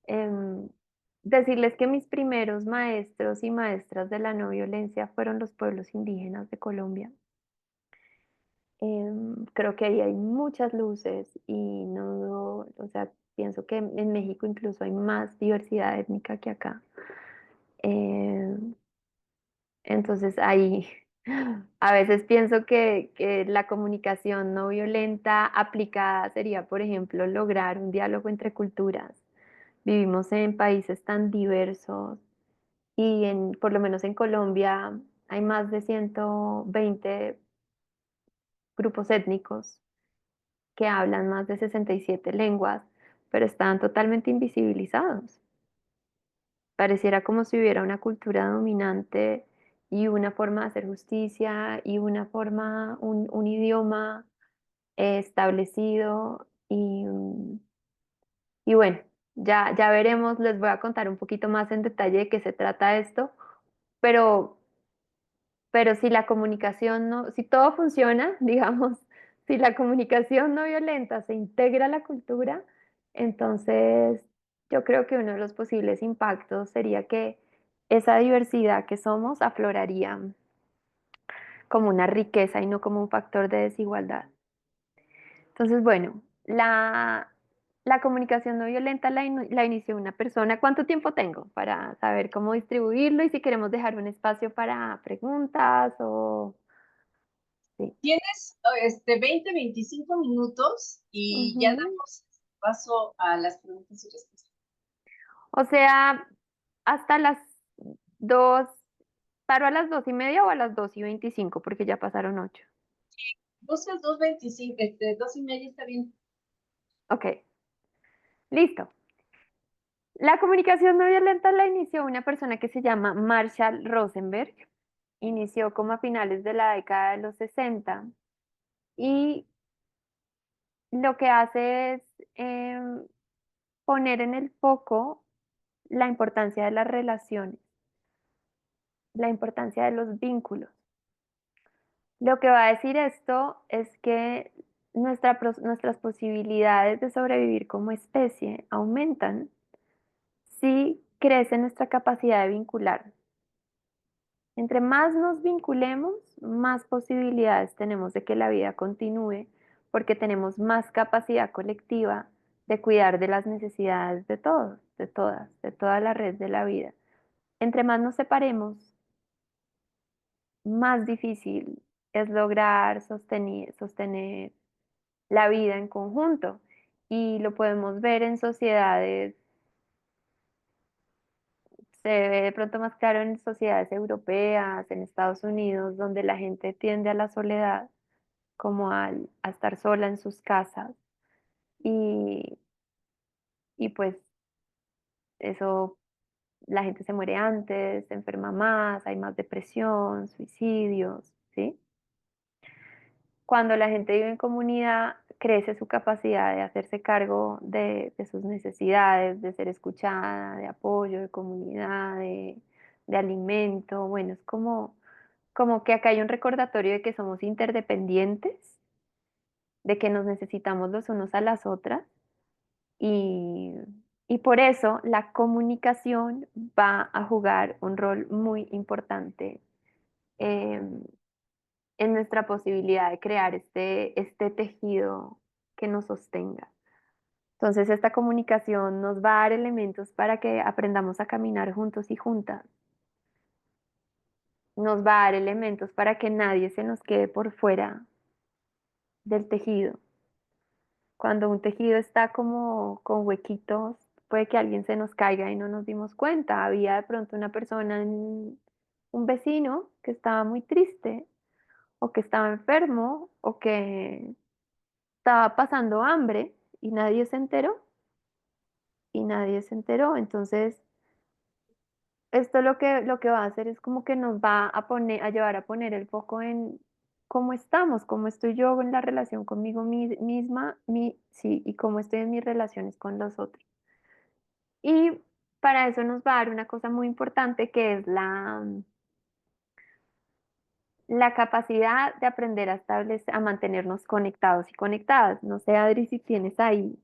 em, decirles que mis primeros maestros y maestras de la no violencia fueron los pueblos indígenas de Colombia. Creo que ahí hay muchas luces y no, o sea, pienso que en México incluso hay más diversidad étnica que acá. Em, Entonces ahí a veces pienso que la comunicación no violenta aplicada sería, por ejemplo, lograr un diálogo entre culturas. Vivimos en países tan diversos y por lo menos en Colombia hay más de 120 grupos étnicos que hablan más de 67 lenguas, pero están totalmente invisibilizados. Pareciera como si hubiera una cultura dominante y una forma de hacer justicia y un idioma establecido y bueno, ya veremos, les voy a contar un poquito más en detalle de qué se trata esto, pero Pero si la comunicación no, si todo funciona, digamos, si la comunicación no violenta se integra a la cultura, entonces yo creo que uno de los posibles impactos sería que esa diversidad que somos afloraría como una riqueza y no como un factor de desigualdad. Entonces, bueno, la comunicación no violenta la inició una persona. ¿Cuánto tiempo tengo para saber cómo distribuirlo y si queremos dejar un espacio para preguntas o... Sí. Tienes 20, 25 minutos y ya Ujú. damos paso a las preguntas y respuestas. O sea, hasta las 2, paro a las 2:30 o a las 2:25 porque ya pasaron 8. 12, 2:25, 2:30 está bien. Ok, listo. La comunicación no violenta la inició una persona que se llama Marshall Rosenberg. Inició como a finales de la década de los 60 y lo que hace es poner en el foco la importancia de las relaciones, la importancia de los vínculos. Lo que va a decir esto es que nuestras posibilidades de sobrevivir como especie aumentan si crece nuestra capacidad de vincular. Entre más nos vinculemos, más posibilidades tenemos de que la vida continúe, porque tenemos más capacidad colectiva de cuidar de las necesidades de todos, de todas, de toda la red de la vida. Entre más nos separemos, más difícil es lograr sostener la vida en conjunto. Y lo podemos ver en sociedades, se ve de pronto más claro en sociedades europeas, en Estados Unidos, donde la gente tiende a la soledad, como a estar sola en sus casas. Y, y pues eso, la gente se muere antes, se enferma más, hay más depresión, suicidios, ¿sí? Cuando la gente vive en comunidad, crece su capacidad de hacerse cargo de sus necesidades, de ser escuchada, de apoyo, de comunidad, de alimento. Bueno, es como que acá hay un recordatorio de que somos interdependientes, de que nos necesitamos los unos a las otras y, y por eso la comunicación va a jugar un rol muy importante em, en nuestra posibilidad de crear este tejido que nos sostenga. Entonces, esta comunicación nos va a dar elementos para que aprendamos a caminar juntos y juntas. Nos va a dar elementos para que nadie se nos quede por fuera del tejido. Cuando un tejido está como con huequitos, puede que alguien se nos caiga y no nos dimos cuenta. Había de pronto una persona, un vecino, que estaba muy triste, o que estaba enfermo, o que estaba pasando hambre y nadie se enteró. Y nadie se enteró. Entonces, esto lo que va a hacer es como que nos va a llevar a poner el foco en cómo estamos, cómo estoy yo en la relación conmigo misma, sí, y cómo estoy en mis relaciones con los otros. Y para eso nos va a dar una cosa muy importante que es la capacidad de aprender a mantenernos conectados y conectadas. No sé, Adri, si tienes ahí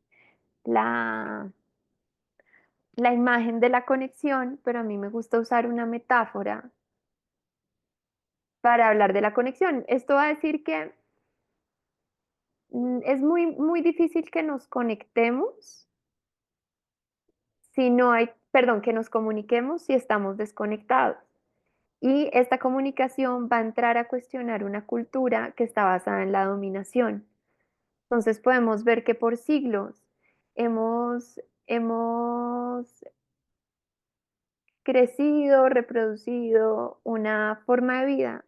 la, la imagen de la conexión, pero a mí me gusta usar una metáfora para hablar de la conexión. Esto va a decir que es muy, muy difícil que nos conectemos si no hay, perdón, que nos comuniquemos si estamos desconectados. Y esta comunicación va a entrar a cuestionar una cultura que está basada en la dominación. Entonces podemos ver que por siglos hemos crecido, reproducido una forma de vida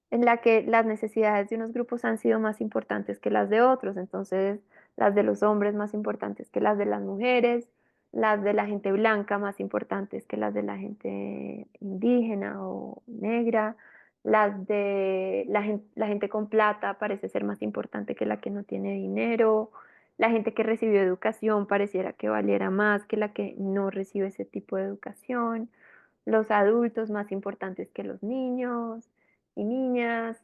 en la que las necesidades de unos grupos han sido más importantes que las de otros. Entonces, las de los hombres más importantes que las de las mujeres, las de la gente blanca más importantes que las de la gente indígena o negra, las de la gente con plata parece ser más importante que la que no tiene dinero, la gente que recibió educación pareciera que valiera más que la que no recibe ese tipo de educación, los adultos más importantes que los niños y niñas,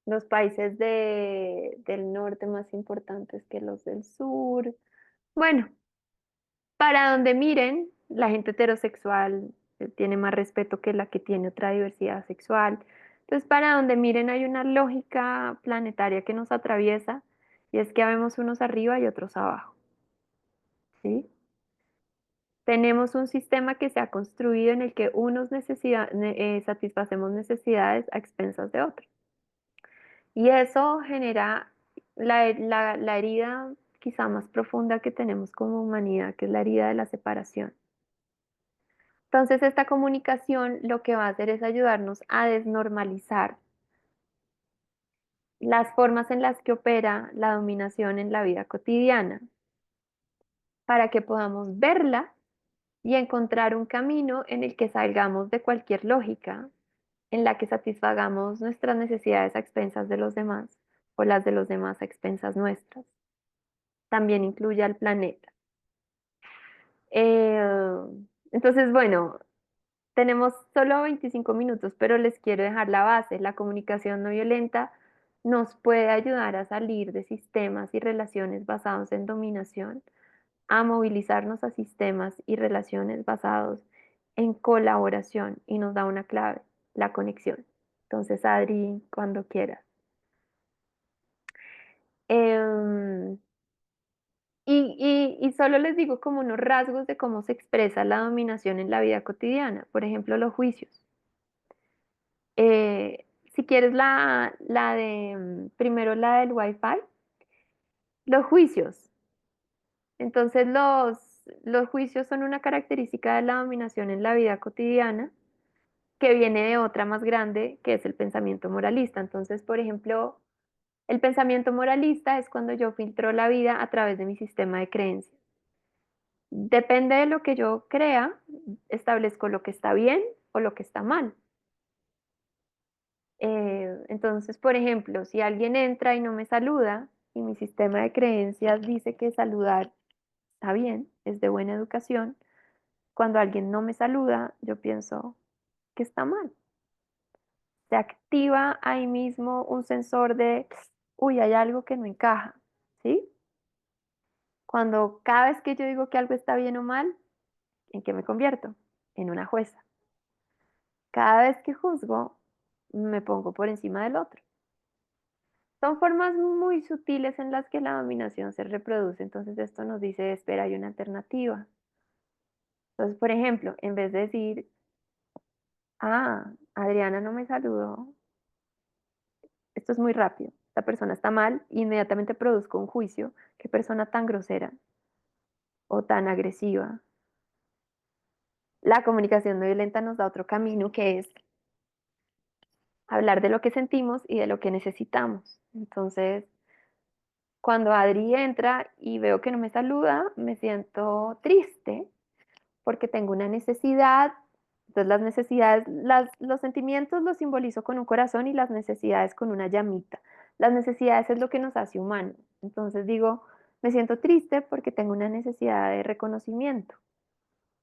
los países del norte más importantes que los del sur. Bueno, para donde miren, La gente heterosexual tiene más respeto que la que tiene otra diversidad sexual. Entonces, para donde miren hay una lógica planetaria que nos atraviesa y es que habemos unos arriba y otros abajo, ¿sí? Tenemos un sistema que se ha construido en el que unos satisfacemos necesidades a expensas de otros. Y eso genera la herida quizá más profunda que tenemos como humanidad, que es la herida de la separación. Entonces, esta comunicación lo que va a hacer es ayudarnos a desnormalizar las formas en las que opera la dominación en la vida cotidiana, para que podamos verla y encontrar un camino en el que salgamos de cualquier lógica, en la que satisfagamos nuestras necesidades a expensas de los demás o las de los demás a expensas nuestras. También incluye al planeta. Eh, entonces, bueno, tenemos solo 25 minutos, pero les quiero dejar la base. La comunicación no violenta nos puede ayudar a salir de sistemas y relaciones basados en dominación, a movilizarnos a sistemas y relaciones basados en colaboración y nos da una clave, la conexión. Entonces, Adri, cuando quieras. Em, y solo les digo como unos rasgos de cómo se expresa la dominación en la vida cotidiana. Por ejemplo, los juicios. Si quieres primero la del Wi-Fi, los juicios. Entonces, los juicios son una característica de la dominación en la vida cotidiana que viene de otra más grande, que es el pensamiento moralista. Entonces, por ejemplo, el pensamiento moralista es cuando yo filtro la vida a través de mi sistema de creencias. Depende de lo que yo crea, establezco lo que está bien o lo que está mal. Entonces, por ejemplo, si alguien entra y no me saluda y mi sistema de creencias dice que saludar está bien, es de buena educación, cuando alguien no me saluda, yo pienso que está mal. Se activa ahí mismo un sensor de, uy, hay algo que no encaja, ¿sí? Cuando cada vez que yo digo que algo está bien o mal, ¿en qué me convierto? En una jueza. Cada vez que juzgo, me pongo por encima del otro. Son formas muy sutiles en las que la dominación se reproduce, entonces esto nos dice, espera, hay una alternativa. Entonces, por ejemplo, en vez de decir, ah, Adriana no me saludó, esto es muy rápido, esta persona está mal, inmediatamente produzco un juicio, qué persona tan grosera o tan agresiva. La comunicación no violenta nos da otro camino que es hablar de lo que sentimos y de lo que necesitamos. Entonces, cuando Adri entra y veo que no me saluda, me siento triste porque tengo una necesidad. Entonces las necesidades, los sentimientos los simbolizo con un corazón y las necesidades con una llamita. Las necesidades es lo que nos hace humanos. Entonces digo, me siento triste porque tengo una necesidad de reconocimiento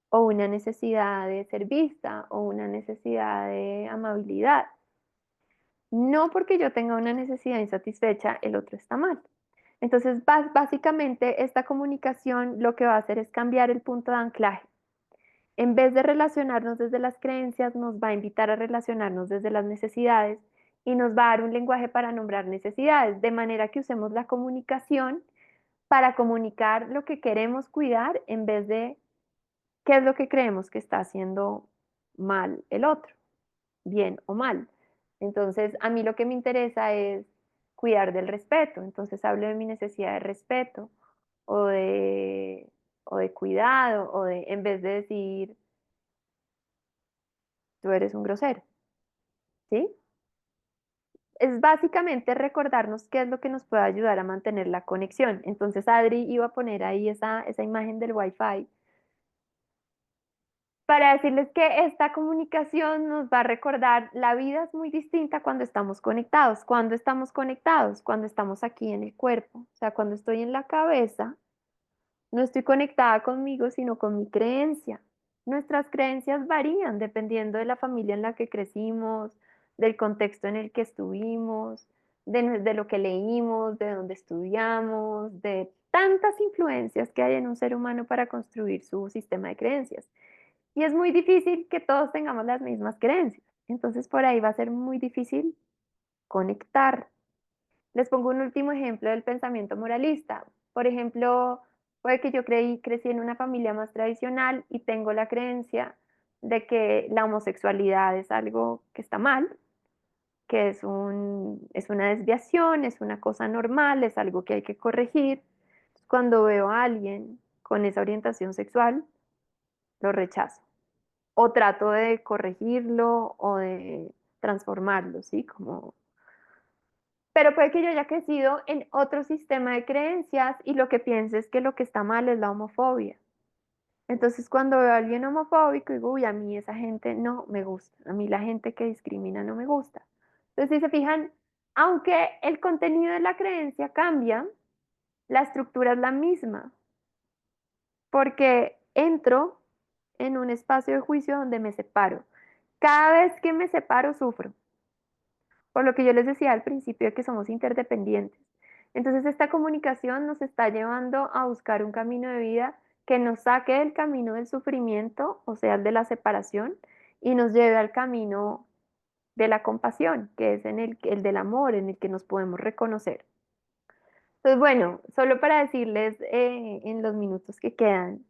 o una necesidad de ser vista o una necesidad de amabilidad. No porque yo tenga una necesidad insatisfecha, el otro está mal. Entonces, básicamente, esta comunicación lo que va a hacer es cambiar el punto de anclaje. En vez de relacionarnos desde las creencias, nos va a invitar a relacionarnos desde las necesidades y nos va a dar un lenguaje para nombrar necesidades, de manera que usemos la comunicación para comunicar lo que queremos cuidar en vez de qué es lo que creemos que está haciendo mal el otro, bien o mal. Entonces, a mí lo que me interesa es cuidar del respeto. Entonces, hablo de mi necesidad de respeto o de cuidado en vez de decir, tú eres un grosero, ¿sí? Es básicamente recordarnos qué es lo que nos puede ayudar a mantener la conexión. Entonces, Adri iba a poner ahí esa imagen del Wi-Fi para decirles que esta comunicación nos va a recordar, la vida es muy distinta cuando estamos conectados. Cuando estamos conectados, cuando estamos aquí en el cuerpo. O sea, cuando estoy en la cabeza, no estoy conectada conmigo, sino con mi creencia. Nuestras creencias varían dependiendo de la familia en la que crecimos, del contexto en el que estuvimos, de lo que leímos, de dónde estudiamos, de tantas influencias que hay en un ser humano para construir su sistema de creencias. Y es muy difícil que todos tengamos las mismas creencias. Entonces por ahí va a ser muy difícil conectar. Les pongo un último ejemplo del pensamiento moralista. Por ejemplo, puede que yo crecí en una familia más tradicional y tengo la creencia de que la homosexualidad es algo que está mal, que es una desviación, es una cosa normal, es algo que hay que corregir. Cuando veo a alguien con esa orientación sexual, lo rechazo. O trato de corregirlo o de transformarlo, ¿sí? Como... Pero puede que yo haya crecido en otro sistema de creencias y lo que piense es que lo que está mal es la homofobia. Entonces, cuando veo a alguien homofóbico, digo, uy, a mí esa gente no me gusta, a mí la gente que discrimina no me gusta. Entonces, si se fijan, aunque el contenido de la creencia cambia, la estructura es la misma, porque entro en un espacio de juicio donde me separo. Cada vez que me separo, sufro. Por lo que yo les decía al principio de que somos interdependientes. Entonces, esta comunicación nos está llevando a buscar un camino de vida que nos saque del camino del sufrimiento, o sea, el de la separación, y nos lleve al camino de la compasión, que es en el del amor, en el que nos podemos reconocer. Entonces, bueno, solo para decirles en los minutos que quedan,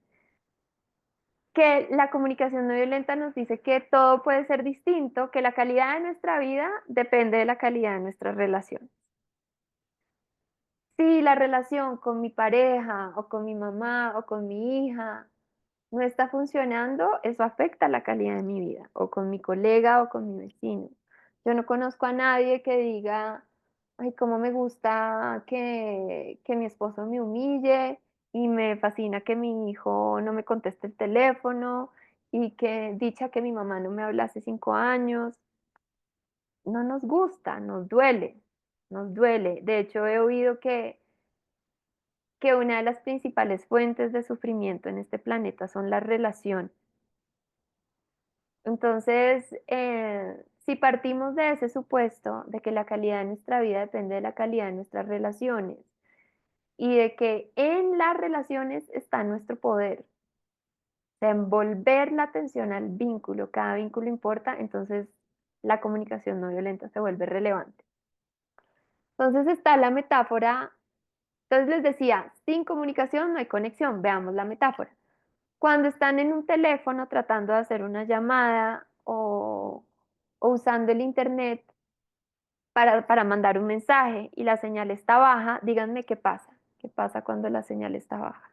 que la comunicación no violenta nos dice que todo puede ser distinto, que la calidad de nuestra vida depende de la calidad de nuestras relaciones. Si la relación con mi pareja o con mi mamá o con mi hija no está funcionando, eso afecta la calidad de mi vida, o con mi colega o con mi vecino. Yo no conozco a nadie que diga, ay, cómo me gusta que mi esposo me humille y me fascina que mi hijo no me conteste el teléfono y que dicha que mi mamá no me habla hace 5 años. No nos gusta, nos duele, nos duele. De hecho, he oído que una de las principales fuentes de sufrimiento en este planeta son las relaciones. Entonces, si partimos de ese supuesto de que la calidad de nuestra vida depende de la calidad de nuestras relaciones y de que en las relaciones está nuestro poder, de envolver la atención al vínculo, cada vínculo importa, entonces la comunicación no violenta se vuelve relevante. Entonces está la metáfora, entonces les decía, sin comunicación no hay conexión, veamos la metáfora. Cuando están en un teléfono tratando de hacer una llamada o usando el internet para mandar un mensaje y la señal está baja, díganme qué pasa. ¿Qué pasa cuando la señal está baja?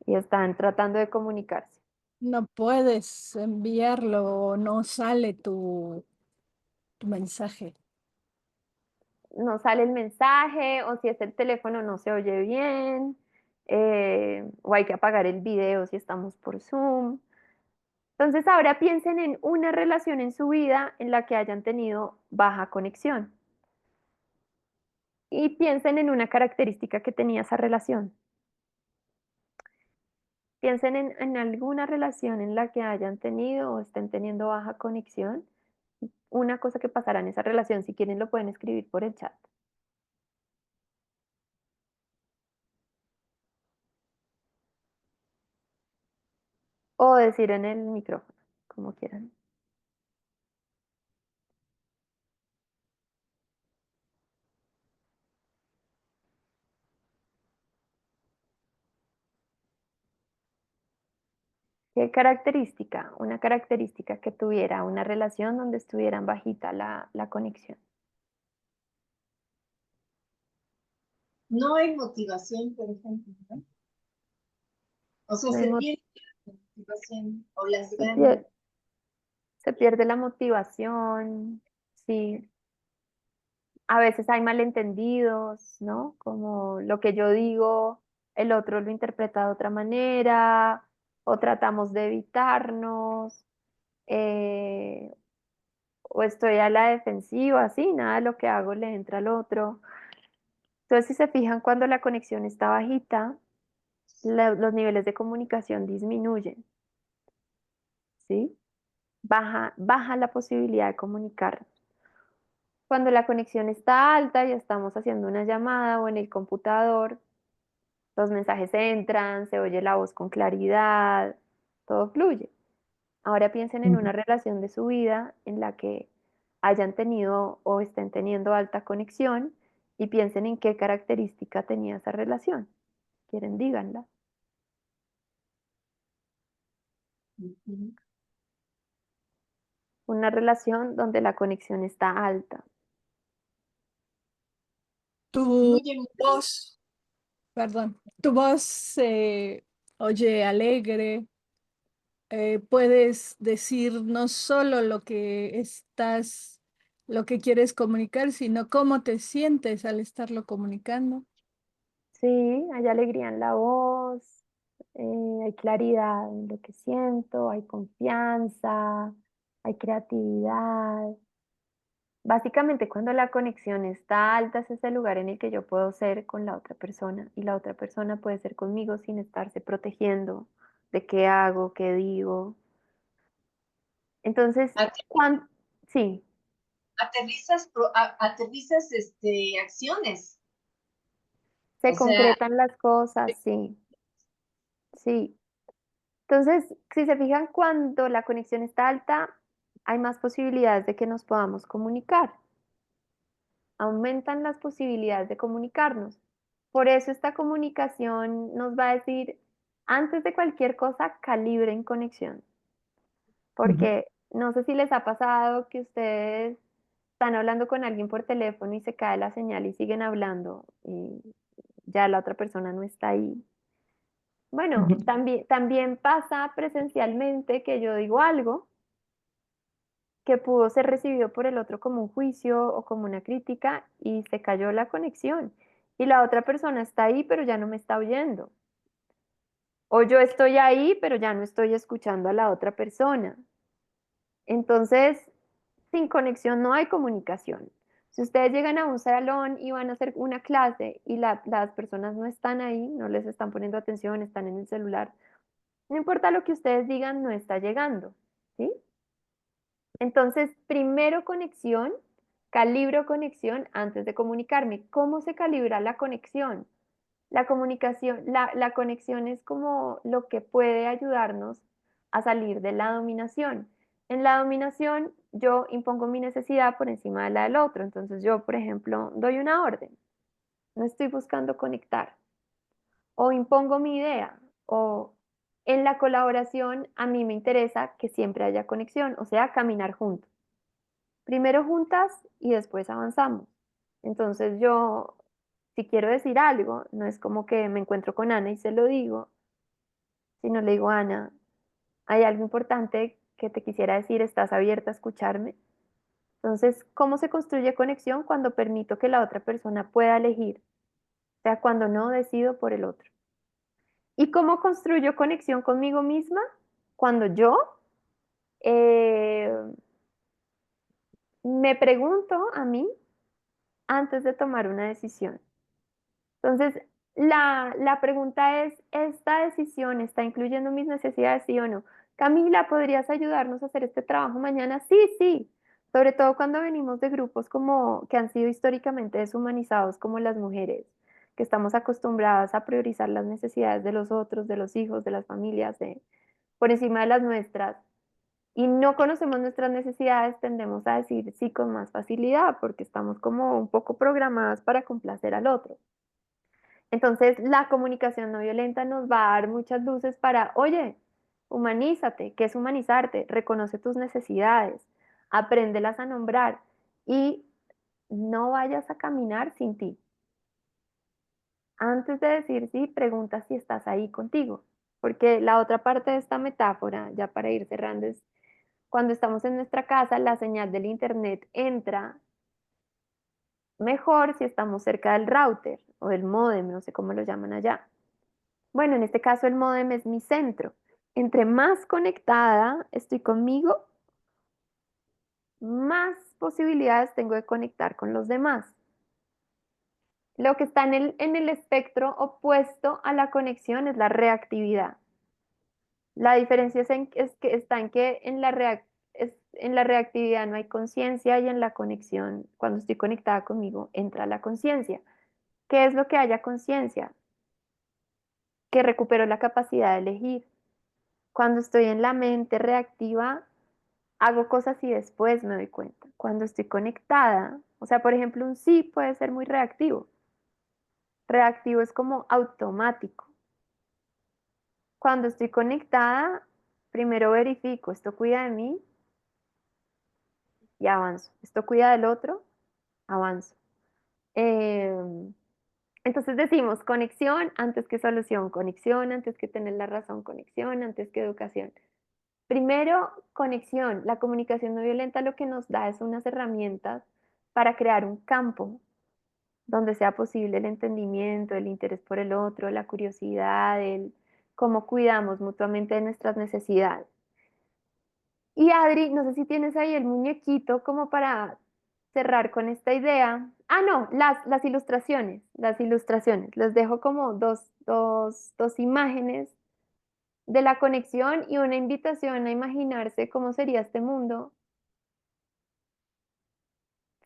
Y están tratando de comunicarse. No puedes enviarlo, no sale tu mensaje. No sale el mensaje o si es el teléfono no se oye bien o hay que apagar el video si estamos por Zoom. Entonces ahora piensen en una relación en su vida en la que hayan tenido baja conexión y piensen en una característica que tenía esa relación. Piensen en alguna relación en la que hayan tenido o estén teniendo baja conexión. Una cosa que pasará en esa relación, si quieren lo pueden escribir por el chat. O decir en el micrófono, como quieran. ¿Qué característica? Una característica que tuviera una relación donde estuvieran bajita la conexión. No hay motivación, por ejemplo, ¿no? O sea, No hay se mo- pierde la motivación o las se ganas. se pierde la motivación, sí. A veces hay malentendidos, ¿no? Como lo que yo digo, el otro lo interpreta de otra manera, o tratamos de evitarnos, eh, o estoy a la defensiva, así, nada de lo que hago le entra al otro. Entonces, si se fijan, cuando la conexión está bajita, los niveles de comunicación disminuyen, ¿sí? Baja la posibilidad de comunicar. cuando la conexión está alta y estamos haciendo una llamada o en el computador, los mensajes entran, se oye la voz con claridad, todo fluye. Ahora piensen en una relación de su vida en la que hayan tenido o estén teniendo alta conexión y piensen en qué característica tenía esa relación. ¿Quieren? Díganla. Ujú. Una relación donde la conexión está alta. Tu Fluye muy voz, perdón, tu voz se oye alegre. Puedes decir no solo lo que quieres comunicar, sino cómo te sientes al estarlo comunicando. Sí, hay alegría en la voz, hay claridad en lo que siento, hay confianza, hay creatividad. Básicamente, cuando la conexión está alta, es ese lugar en el que yo puedo ser con la otra persona y la otra persona puede ser conmigo sin estarse protegiendo de qué hago, qué digo. Entonces, Ate- cuando, sí, aterrizas acciones. se O sea, concretan las cosas, sí, sí. Entonces, si se fijan, cuando la conexión está alta, hay más posibilidades de que nos podamos comunicar. Aumentan las posibilidades de comunicarnos. Por eso esta comunicación nos va a decir, antes de cualquier cosa, calibren conexión. Ujú. Porque no sé si les ha pasado que ustedes están hablando con alguien por teléfono y se cae la señal y siguen hablando y ya la otra persona no está ahí. Bueno, Ujú. también pasa presencialmente que yo digo algo que pudo ser recibido por el otro como un juicio o como una crítica y se cayó la conexión. Y la otra persona está ahí, pero ya no me está oyendo. O yo estoy ahí, pero ya no estoy escuchando a la otra persona. Entonces, sin conexión no hay comunicación. Si ustedes llegan a un salón y van a hacer una clase y las personas no están ahí, no les están poniendo atención, están en el celular, no importa lo que ustedes digan, no está llegando, ¿sí? Entonces, primero conexión, calibro conexión antes de comunicarme. ¿Cómo se calibra la conexión? La comunicación, la conexión es como lo que puede ayudarnos a salir de la dominación. En la dominación, yo impongo mi necesidad por encima de la del otro. Entonces, yo, por ejemplo, doy una orden, no estoy buscando conectar, o impongo mi idea, o en la colaboración, a mí me interesa que siempre haya conexión, o sea, caminar juntos. Primero juntas y después avanzamos. Entonces yo, si quiero decir algo, no es como que me encuentro con Ana y se lo digo, sino le digo, Ana, hay algo importante que te quisiera decir, ¿estás abierta a escucharme? Entonces, ¿cómo se construye conexión cuando permito que la otra persona pueda elegir? O sea, cuando no decido por el otro. ¿Y cómo construyo conexión conmigo misma? Cuando yo eh, me pregunto a mí antes de tomar una decisión. Entonces, la pregunta es, ¿esta decisión está incluyendo mis necesidades, sí o no? Camila, ¿podrías ayudarnos a hacer este trabajo mañana? Sí, sí. Sobre todo cuando venimos de grupos como que han sido históricamente deshumanizados como las mujeres, que estamos acostumbradas a priorizar las necesidades de los otros, de los hijos, de las familias, por encima de las nuestras. Y no conocemos nuestras necesidades, tendemos a decir sí con más facilidad, porque estamos como un poco programadas para complacer al otro. Entonces, la comunicación no violenta nos va a dar muchas luces para, oye, humanízate. ¿Qué es humanizarte? Reconoce tus necesidades, apréndelas a nombrar y no vayas a caminar sin ti. Antes de decir sí, pregunta si estás ahí contigo, porque la otra parte de esta metáfora, ya para ir cerrando, es cuando estamos en nuestra casa, la señal del internet entra mejor si estamos cerca del router o del módem, no sé cómo lo llaman allá. Bueno, en este caso el módem es mi centro. Entre más conectada estoy conmigo, más posibilidades tengo de conectar con los demás. Lo que está en el espectro opuesto a la conexión es la reactividad. La diferencia es que está en que en la reactividad no hay conciencia y en la conexión, cuando estoy conectada conmigo, entra la conciencia. ¿Qué es lo que haya conciencia? Que recupero la capacidad de elegir. Cuando estoy en la mente reactiva, hago cosas y después me doy cuenta. Cuando estoy conectada, o sea, por ejemplo, un sí puede ser muy reactivo. Reactivo es como automático. Cuando estoy conectada, primero verifico, esto cuida de mí y avanzo. Esto cuida del otro, avanzo. Entonces decimos conexión antes que solución, conexión antes que tener la razón, conexión antes que educación. Primero, conexión. La comunicación no violenta lo que nos da es unas herramientas para crear un campo donde sea posible el entendimiento, el interés por el otro, la curiosidad, el cómo cuidamos mutuamente de nuestras necesidades. Y Adri, no sé si tienes ahí el muñequito como para cerrar con esta idea. Ah, no, las ilustraciones, las ilustraciones. Les dejo como dos imágenes de la conexión y una invitación a imaginarse cómo sería este mundo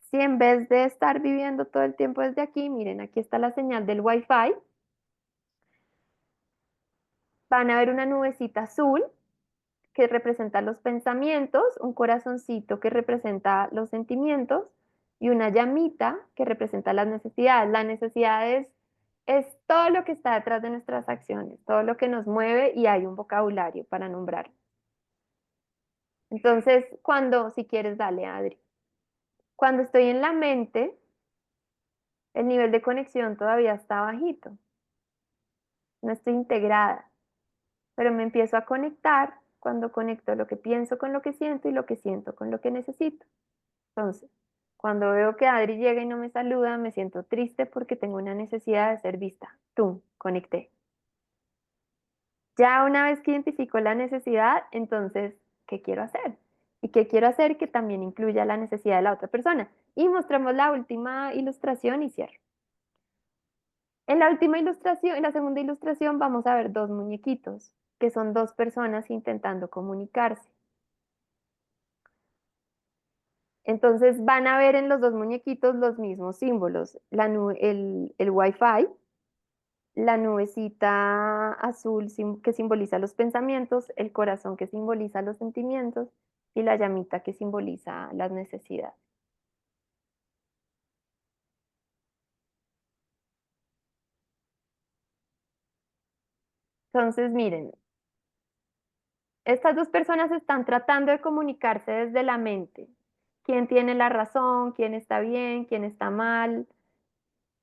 si en vez de estar viviendo todo el tiempo desde aquí, miren, aquí está la señal del Wi-Fi, van a ver una nubecita azul que representa los pensamientos, un corazoncito que representa los sentimientos y una llamita que representa las necesidades. La necesidad es todo lo que está detrás de nuestras acciones, todo lo que nos mueve y hay un vocabulario para nombrar. Entonces, si quieres, dale, Adri. Cuando estoy en la mente, el nivel de conexión todavía está bajito, no estoy integrada, pero me empiezo a conectar cuando conecto lo que pienso con lo que siento y lo que siento con lo que necesito. Entonces, cuando veo que Adri llega y no me saluda, me siento triste porque tengo una necesidad de ser vista. Tú, conecté. Ya una vez que identifico la necesidad, entonces, ¿qué quiero hacer? ¿Y qué quiero hacer que también incluya la necesidad de la otra persona? Y mostramos la última ilustración y cierro. En la última ilustración, en la segunda ilustración, vamos a ver dos muñequitos, que son dos personas intentando comunicarse. Entonces van a ver en los dos muñequitos los mismos símbolos, el Wi-Fi, la nubecita azul que simboliza los pensamientos, el corazón que simboliza los sentimientos y la llamita que simboliza las necesidades. Entonces, miren, estas dos personas están tratando de comunicarse desde la mente. ¿Quién tiene la razón? ¿Quién está bien? ¿Quién está mal?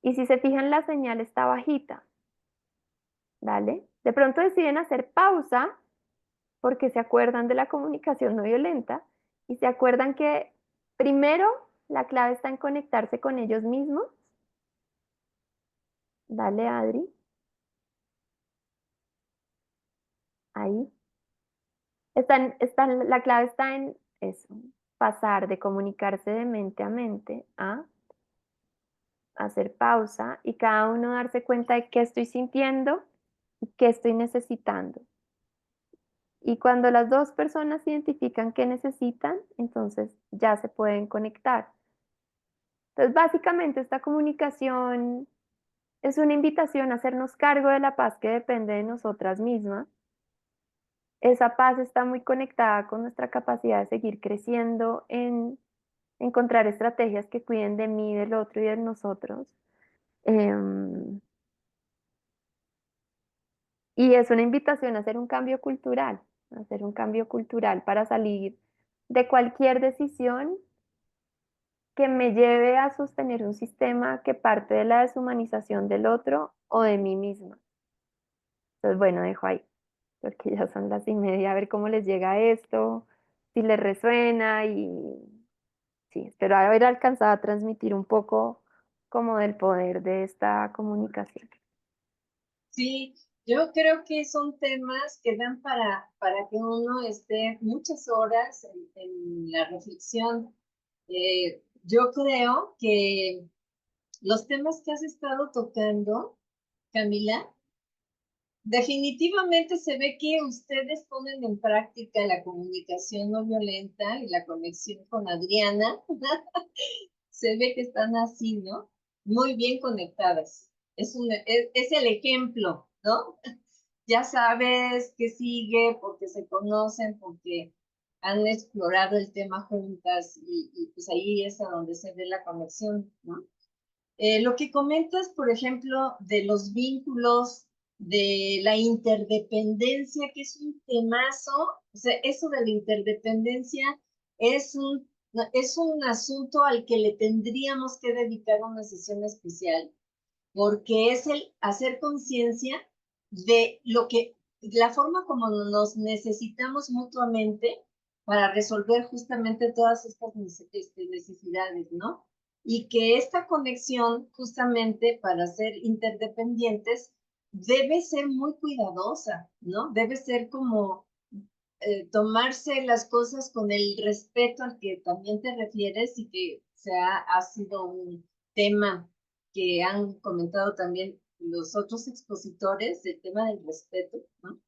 Y si se fijan, la señal está bajita. ¿Vale? De pronto deciden hacer pausa porque se acuerdan de la comunicación no violenta y se acuerdan que primero la clave está en conectarse con ellos mismos. Dale, Adri. Ahí. La clave está en eso, pasar de comunicarse de mente a mente a hacer pausa y cada uno darse cuenta de qué estoy sintiendo y qué estoy necesitando. Y cuando las dos personas identifican qué necesitan, entonces ya se pueden conectar. Entonces, básicamente esta comunicación es una invitación a hacernos cargo de la paz que depende de nosotras mismas. Esa paz está muy conectada con nuestra capacidad de seguir creciendo en encontrar estrategias que cuiden de mí, del otro y de nosotros. Y es una invitación a hacer un cambio cultural, a hacer un cambio cultural para salir de cualquier decisión que me lleve a sostener un sistema que parte de la deshumanización del otro o de mí misma. Entonces, bueno, dejo ahí, porque ya son las 1:30, a ver cómo les llega esto, si les resuena y sí, espero haber alcanzado a transmitir un poco como del poder de esta comunicación. Sí, yo creo que son temas que dan para que uno esté muchas horas en la reflexión. Yo creo que los temas que has estado tocando, Camila, definitivamente se ve que ustedes ponen en práctica la comunicación no violenta y la conexión con Adriana. Se ve que están así, ¿no? Muy bien conectadas. Es el ejemplo, ¿no? Ya sabes que sigue porque se conocen, porque han explorado el tema juntas y pues ahí es a donde se ve la conexión, ¿no? Lo que comentas, por ejemplo, de los vínculos, de la interdependencia, que es un temazo, o sea, eso de la interdependencia es un asunto al que le tendríamos que dedicar una sesión especial, porque es el hacer conciencia de la forma como nos necesitamos mutuamente para resolver justamente todas estas necesidades, ¿no? Y que esta conexión, justamente para ser interdependientes, debe ser muy cuidadosa, ¿no? Debe ser como tomarse las cosas con el respeto al que también te refieres y que ha sido un tema que han comentado también los otros expositores, el tema del respeto, ¿no?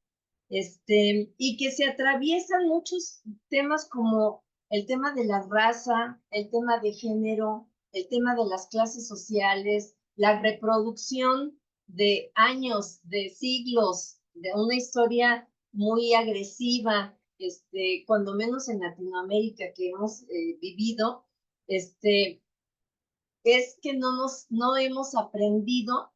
Y que se atraviesan muchos temas como el tema de la raza, el tema de género, el tema de las clases sociales, la reproducción de años, de siglos, de una historia muy agresiva, cuando menos en Latinoamérica que hemos vivido, es que no hemos aprendido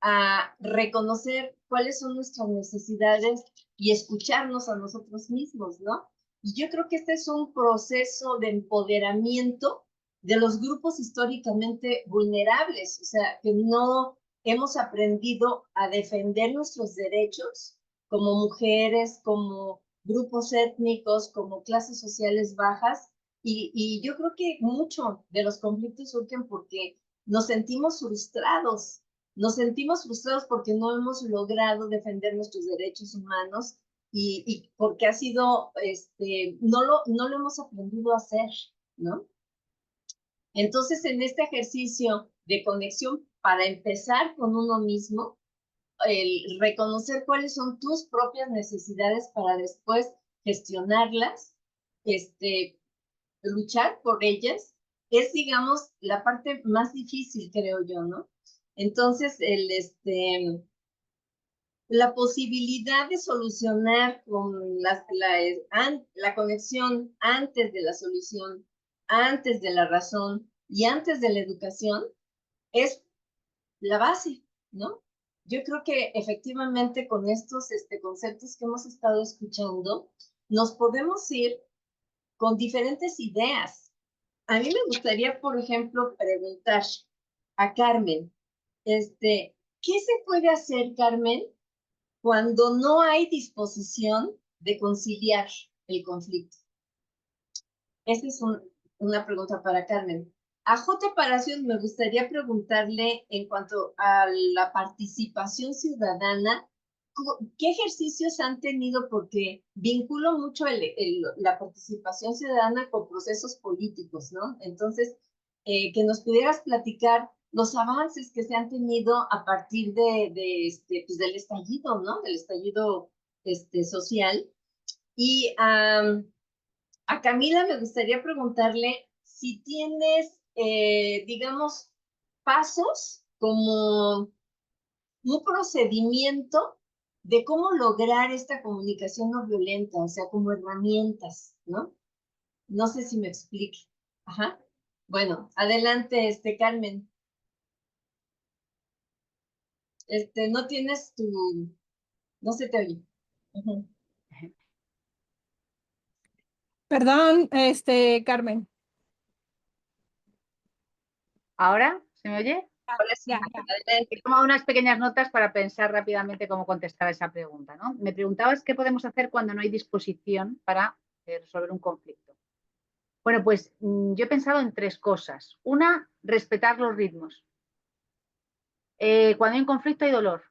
a reconocer cuáles son nuestras necesidades y escucharnos a nosotros mismos, ¿no? Y yo creo que este es un proceso de empoderamiento de los grupos históricamente vulnerables, o sea, que no hemos aprendido a defender nuestros derechos como mujeres, como grupos étnicos, como clases sociales bajas, y yo creo que mucho de los conflictos surgen porque nos sentimos frustrados porque no hemos logrado defender nuestros derechos humanos y porque no lo hemos aprendido a hacer, ¿no? Entonces, en este ejercicio de conexión, para empezar con uno mismo, el reconocer cuáles son tus propias necesidades para después gestionarlas, luchar por ellas, es, digamos, la parte más difícil, creo yo, ¿no? Entonces, la posibilidad de solucionar con la conexión antes de la solución, antes de la razón y antes de la educación es la base, ¿no? Yo creo que efectivamente con estos conceptos que hemos estado escuchando, nos podemos ir con diferentes ideas. A mí me gustaría, por ejemplo, preguntar a Carmen, ¿qué se puede hacer, Carmen, cuando no hay disposición de conciliar el conflicto? Esa es una pregunta para Carmen. A J. Palacios me gustaría preguntarle en cuanto a la participación ciudadana, ¿qué ejercicios han tenido? Porque vinculo mucho la participación ciudadana con procesos políticos, ¿no? Entonces, que nos pudieras platicar los avances que se han tenido a partir pues del estallido, ¿no? Del estallido social. Y a Camila me gustaría preguntarle si tienes, digamos, pasos como un procedimiento de cómo lograr esta comunicación no violenta, o sea, como herramientas, ¿no? No sé si me explique. Ajá. Bueno, adelante, Carmen. No tienes no se te oye. Uh-huh. Perdón, Carmen. ¿Ahora se me oye? Ahora sí, Ya. adelante. He tomado unas pequeñas notas para pensar rápidamente cómo contestar a esa pregunta, ¿no? Me preguntabas qué podemos hacer cuando no hay disposición para resolver un conflicto. Bueno, pues yo he pensado en 3 cosas. Una, respetar los ritmos. Cuando hay un conflicto hay dolor,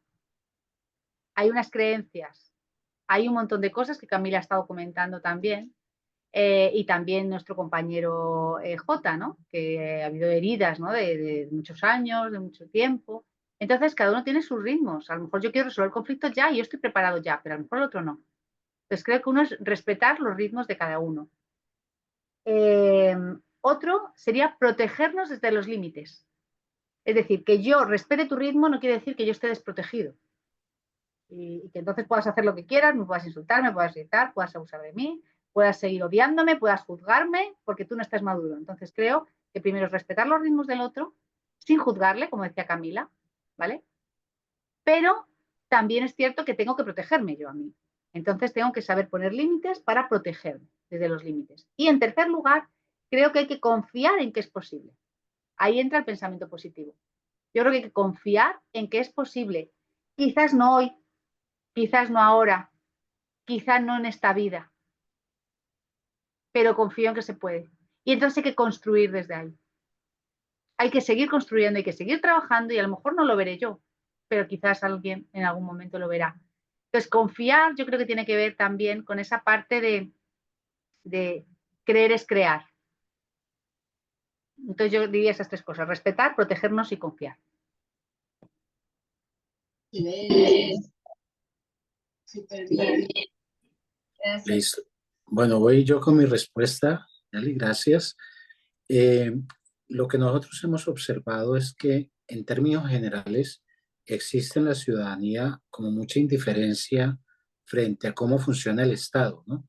hay unas creencias, hay un montón de cosas que Camila ha estado comentando también, y también nuestro compañero J, ¿no? Que ha habido heridas, ¿no? de muchos años, de mucho tiempo. Entonces, cada uno tiene sus ritmos. A lo mejor yo quiero resolver el conflicto ya y yo estoy preparado ya, pero a lo mejor el otro no. Entonces, creo que uno es respetar los ritmos de cada uno. Otro sería protegernos desde los límites. Es decir, que yo respete tu ritmo no quiere decir que yo esté desprotegido. Y que entonces puedas hacer lo que quieras, me puedas insultar, me puedas gritar, puedas abusar de mí, puedas seguir odiándome, puedas juzgarme, porque tú no estás maduro. Entonces creo que primero es respetar los ritmos del otro, sin juzgarle, como decía Camila, ¿vale? Pero también es cierto que tengo que protegerme yo a mí. Entonces tengo que saber poner límites para protegerme desde los límites. Y en tercer lugar, creo que hay que confiar en que es posible. Ahí entra el pensamiento positivo. Yo creo que hay que confiar en que es posible. Quizás no hoy, quizás no ahora, quizás no en esta vida, pero confío en que se puede. Y entonces hay que construir desde ahí. Hay que seguir construyendo, hay que seguir trabajando y a lo mejor no lo veré yo, pero quizás alguien en algún momento lo verá. Entonces, confiar yo creo que tiene que ver también con esa parte de creer es crear. Entonces yo diría esas tres cosas: respetar, protegernos y confiar. Súper bien. Gracias. Listo. Bueno, voy yo con mi respuesta. Dale, gracias. Lo que nosotros hemos observado es que en términos generales existe en la ciudadanía como mucha indiferencia frente a cómo funciona el Estado, ¿no?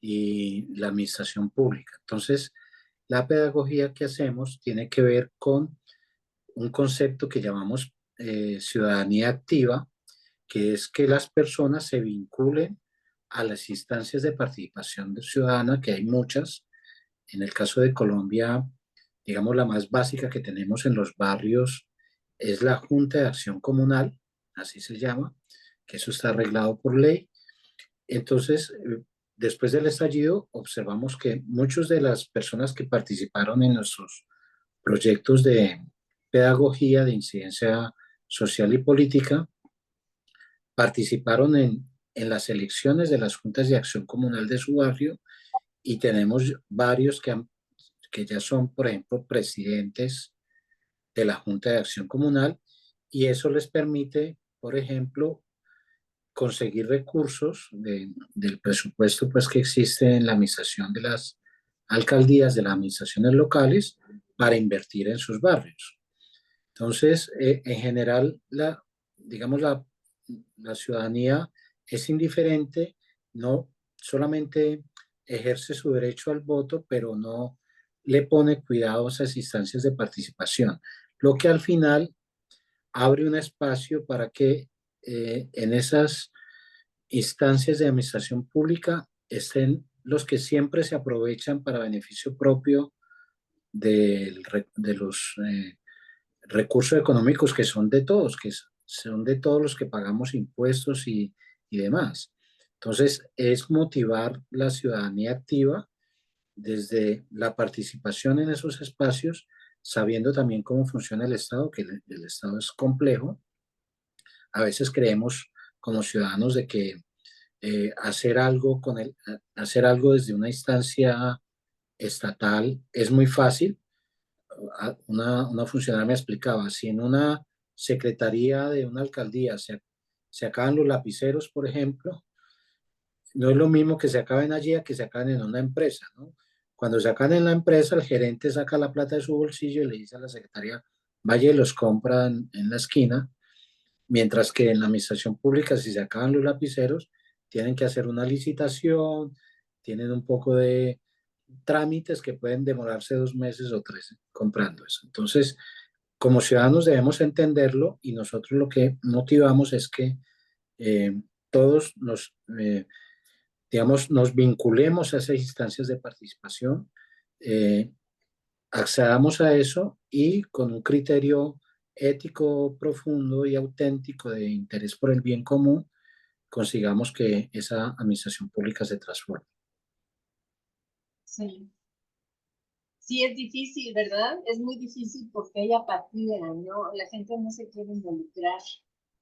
Y la administración pública. Entonces, la pedagogía que hacemos tiene que ver con un concepto que llamamos ciudadanía activa, que es que las personas se vinculen a las instancias de participación ciudadana, que hay muchas. En el caso de Colombia, digamos, la más básica que tenemos en los barrios es la Junta de Acción Comunal, así se llama, que eso está arreglado por ley. Entonces, después del estallido, observamos que muchas de las personas que participaron en nuestros proyectos de pedagogía, de incidencia social y política, participaron en las elecciones de las juntas de acción comunal de su barrio, y tenemos varios que ya son, por ejemplo, presidentes de la Junta de Acción Comunal, y eso les permite, por ejemplo, conseguir recursos del presupuesto pues, que existe en la administración de las alcaldías, de las administraciones locales, para invertir en sus barrios. Entonces, en general, digamos, la ciudadanía es indiferente, no solamente ejerce su derecho al voto, pero no le pone cuidado a esas instancias de participación, lo que al final abre un espacio para que en esas instancias de administración pública estén los que siempre se aprovechan para beneficio propio de los recursos económicos que son de todos, son de todos los que pagamos impuestos y demás. Entonces, es motivar la ciudadanía activa desde la participación en esos espacios, sabiendo también cómo funciona el Estado, que el Estado es complejo. A veces creemos como ciudadanos de que hacer algo hacer algo desde una instancia estatal es muy fácil. Una funcionaria me explicaba, si en una secretaría de una alcaldía se acaban los lapiceros, por ejemplo, no es lo mismo que se acaben allí a que se acaben en una empresa, ¿no? Cuando se acaban en la empresa, el gerente saca la plata de su bolsillo y le dice a la secretaria, vaya y los compra en la esquina, mientras que en la administración pública, si se acaban los lapiceros, tienen que hacer una licitación, tienen un poco de trámites que pueden demorarse 2 meses o 3 comprando eso. Entonces, como ciudadanos debemos entenderlo, y nosotros lo que motivamos es que todos digamos, nos vinculemos a esas instancias de participación, accedamos a eso y con un criterio ético profundo y auténtico de interés por el bien común, consigamos que esa administración pública se transforme. Sí. Sí, es difícil, ¿verdad? Es muy difícil porque hay apatía, ¿no? La gente no se quiere involucrar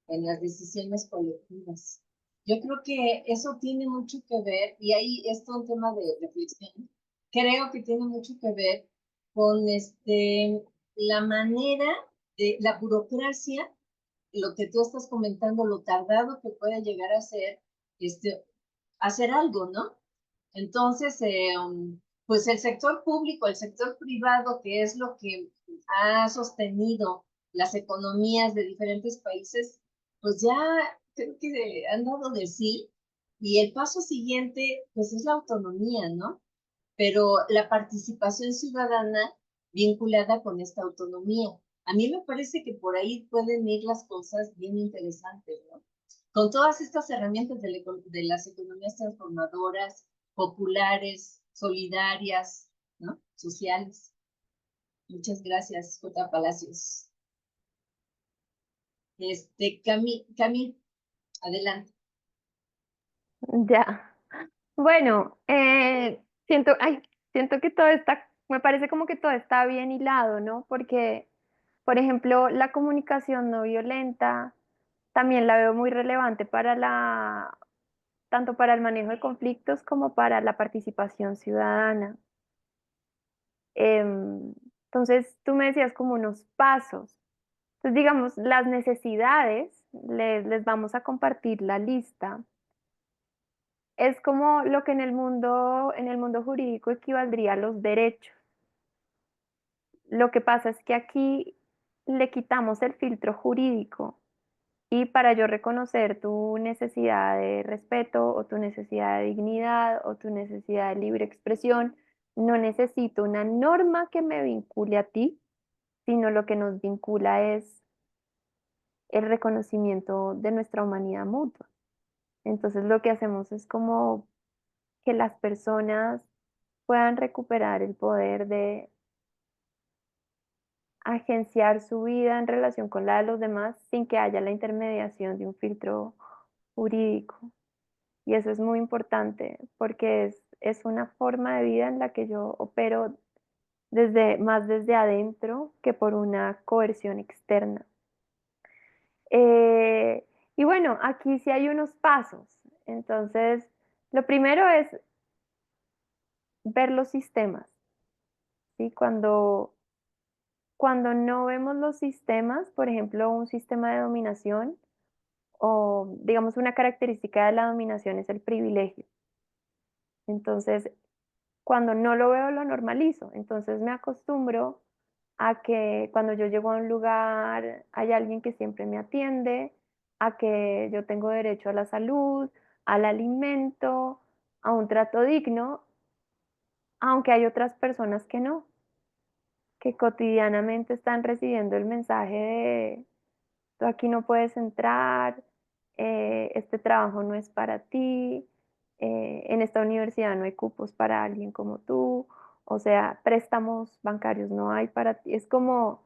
en las decisiones colectivas. Yo creo que eso tiene mucho que ver, y ahí está un tema de reflexión, creo que tiene mucho que ver con la manera de la burocracia lo que tú estás comentando, lo tardado que puede llegar a ser hacer algo, ¿no? Entonces, pues el sector público, el sector privado, que es lo que ha sostenido las economías de diferentes países, pues ya creo que han dado de sí. Y el paso siguiente, pues es la autonomía, ¿no? Pero la participación ciudadana vinculada con esta autonomía. A mí me parece que por ahí pueden ir las cosas bien interesantes, ¿no? Con todas estas herramientas de las economías transformadoras, populares, solidarias, ¿no? Sociales. Muchas gracias, J. Palacios. Cami, adelante. Ya. Bueno, siento que todo está, me parece como que todo está bien hilado, ¿no? Porque, por ejemplo, la comunicación no violenta también la veo muy relevante para tanto para el manejo de conflictos como para la participación ciudadana. Entonces, tú me decías como unos pasos. Entonces, digamos, las necesidades, les vamos a compartir la lista. Es como lo que en el mundo jurídico equivaldría a los derechos. Lo que pasa es que aquí le quitamos el filtro jurídico y para yo reconocer tu necesidad de respeto o tu necesidad de dignidad o tu necesidad de libre expresión, no necesito una norma que me vincule a ti, sino lo que nos vincula es el reconocimiento de nuestra humanidad mutua. Entonces lo que hacemos es como que las personas puedan recuperar el poder de agenciar su vida en relación con la de los demás sin que haya la intermediación de un filtro jurídico. Y eso es muy importante porque es una forma de vida en la que yo opero más desde adentro que por una coerción externa. Y bueno, aquí sí hay unos pasos. Entonces, lo primero es ver los sistemas, ¿sí? Cuando no vemos los sistemas, por ejemplo, un sistema de dominación o digamos una característica de la dominación es el privilegio. Entonces, cuando no lo veo, lo normalizo. Entonces me acostumbro a que cuando yo llego a un lugar hay alguien que siempre me atiende, a que yo tengo derecho a la salud, al alimento, a un trato digno, aunque hay otras personas que no, que cotidianamente están recibiendo el mensaje de tú aquí no puedes entrar, este trabajo no es para ti, en esta universidad no hay cupos para alguien como tú, o sea, préstamos bancarios no hay para ti. Es como,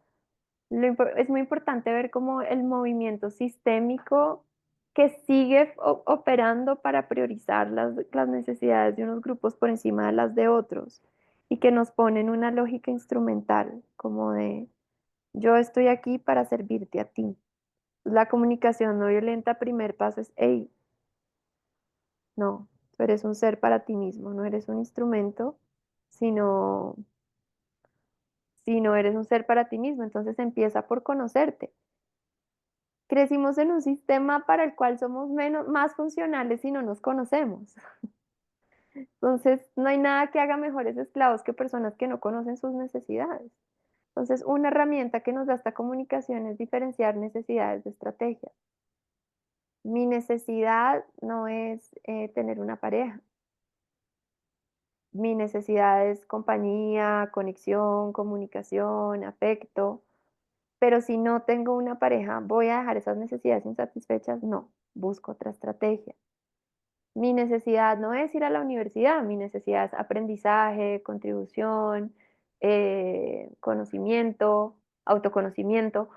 es muy importante ver como el movimiento sistémico que sigue operando para priorizar las necesidades de unos grupos por encima de las de otros y que nos pone en una lógica instrumental, como de yo estoy aquí para servirte a ti. La comunicación no violenta, primer paso es, hey, no, tú eres un ser para ti mismo, no eres un instrumento, sino, sino eres un ser para ti mismo. Entonces empieza por conocerte. Crecimos en un sistema para el cual somos más funcionales si no nos conocemos. Entonces no hay nada que haga mejores esclavos que personas que no conocen sus necesidades. Entonces, una herramienta que nos da esta comunicación es diferenciar necesidades de estrategias. Mi necesidad no es tener una pareja. Mi necesidad es compañía, conexión, comunicación, afecto. Pero si no tengo una pareja, ¿voy a dejar esas necesidades insatisfechas? No, busco otra estrategia. Mi necesidad no es ir a la universidad, mi necesidad es aprendizaje, contribución, conocimiento, autoconocimiento.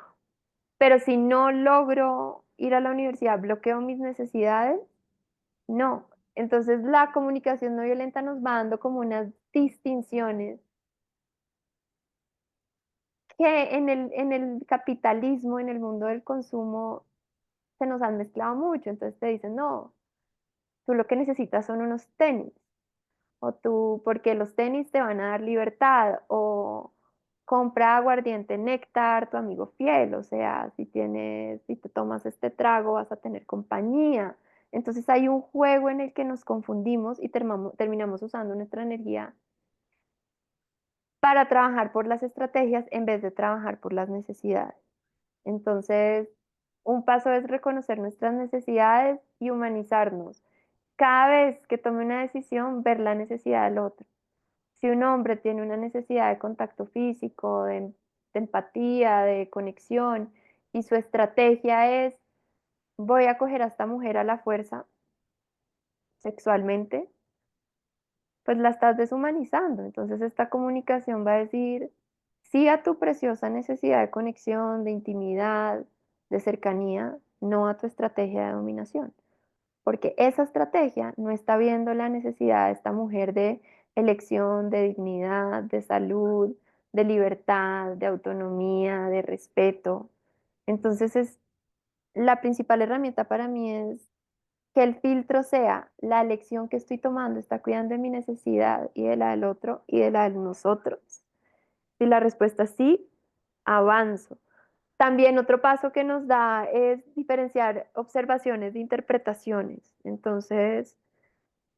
Pero si no logro ir a la universidad, bloqueo mis necesidades, no. Entonces la comunicación no violenta nos va dando como unas distinciones que en el capitalismo, en el mundo del consumo, se nos han mezclado mucho. Entonces te dicen, no, tú lo que necesitas son unos tenis, o tú, porque los tenis te van a dar libertad, compra aguardiente néctar, tu amigo fiel, o sea, si te tomas este trago vas a tener compañía. Entonces hay un juego en el que nos confundimos y terminamos usando nuestra energía para trabajar por las estrategias en vez de trabajar por las necesidades. Entonces, un paso es reconocer nuestras necesidades y humanizarnos. Cada vez que tome una decisión, ver la necesidad del otro. Si un hombre tiene una necesidad de contacto físico, de empatía, de conexión, y su estrategia es, voy a coger a esta mujer a la fuerza sexualmente, pues la estás deshumanizando. Entonces esta comunicación va a decir sí a tu preciosa necesidad de conexión, de intimidad, de cercanía, no a tu estrategia de dominación. Porque esa estrategia no está viendo la necesidad de esta mujer de elección, de dignidad, de salud, de libertad, de autonomía, de respeto. Entonces la principal herramienta para mí es que el filtro sea la elección que estoy tomando, está cuidando de mi necesidad y de la del otro y de la de nosotros. Si la respuesta es sí, avanzo. También otro paso que nos da es diferenciar observaciones de interpretaciones. Entonces,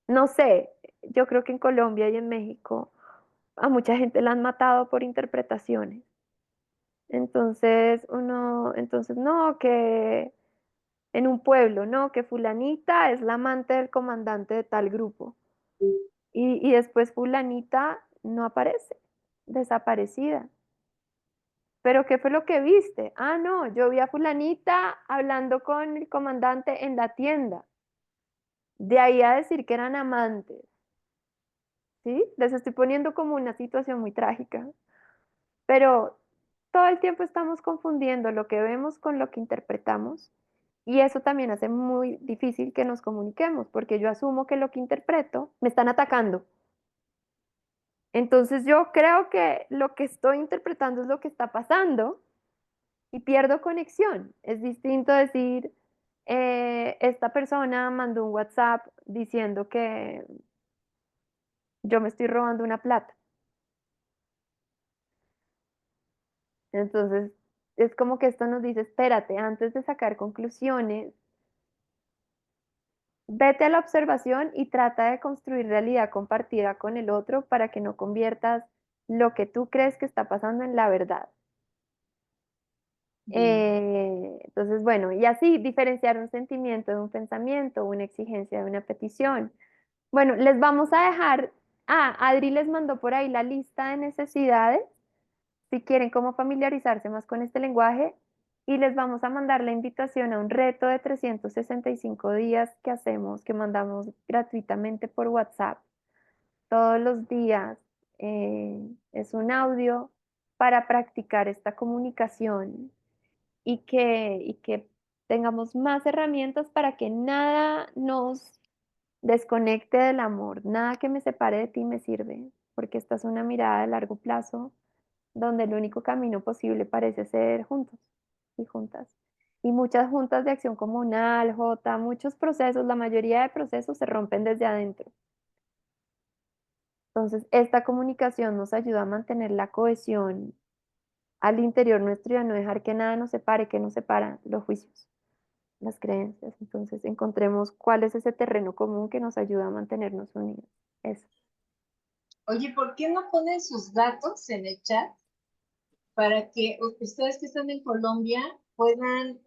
no sé, yo creo que en Colombia y en México a mucha gente la han matado por interpretaciones. Entonces no, que en un pueblo, no, que fulanita es la amante del comandante de tal grupo. Y después fulanita no aparece, desaparecida. ¿Pero qué fue lo que viste? Ah, no, yo vi a fulanita hablando con el comandante en la tienda. De ahí a decir que eran amantes, ¿sí? Les estoy poniendo como una situación muy trágica, pero todo el tiempo estamos confundiendo lo que vemos con lo que interpretamos y eso también hace muy difícil que nos comuniquemos, porque yo asumo que lo que interpreto me están atacando. Entonces yo creo que lo que estoy interpretando es lo que está pasando y pierdo conexión. Es distinto decir, esta persona mandó un WhatsApp diciendo que yo me estoy robando una plata. Entonces, es como que esto nos dice, espérate, antes de sacar conclusiones, vete a la observación y trata de construir realidad compartida con el otro para que no conviertas lo que tú crees que está pasando en la verdad. Entonces, bueno, y así diferenciar un sentimiento de un pensamiento, una exigencia de una petición. Bueno, les vamos a dejar, Adri les mandó por ahí la lista de necesidades, si quieren como familiarizarse más con este lenguaje, y les vamos a mandar la invitación a un reto de 365 días que hacemos, que mandamos gratuitamente por WhatsApp todos los días. Es un audio para practicar esta comunicación y que tengamos más herramientas para que nada nos desconecte del amor, nada que me separe de ti me sirve, porque esta es una mirada de largo plazo donde el único camino posible parece ser juntos y juntas. Y muchas juntas de acción comunal, muchos procesos, la mayoría de procesos se rompen desde adentro. Entonces, esta comunicación nos ayuda a mantener la cohesión al interior nuestro y a no dejar que nada nos separe, que nos separa los juicios, las creencias. Entonces, encontremos cuál es ese terreno común que nos ayuda a mantenernos unidos. Eso. Oye, ¿por qué no ponen sus datos en el chat para que ustedes que están en Colombia puedan,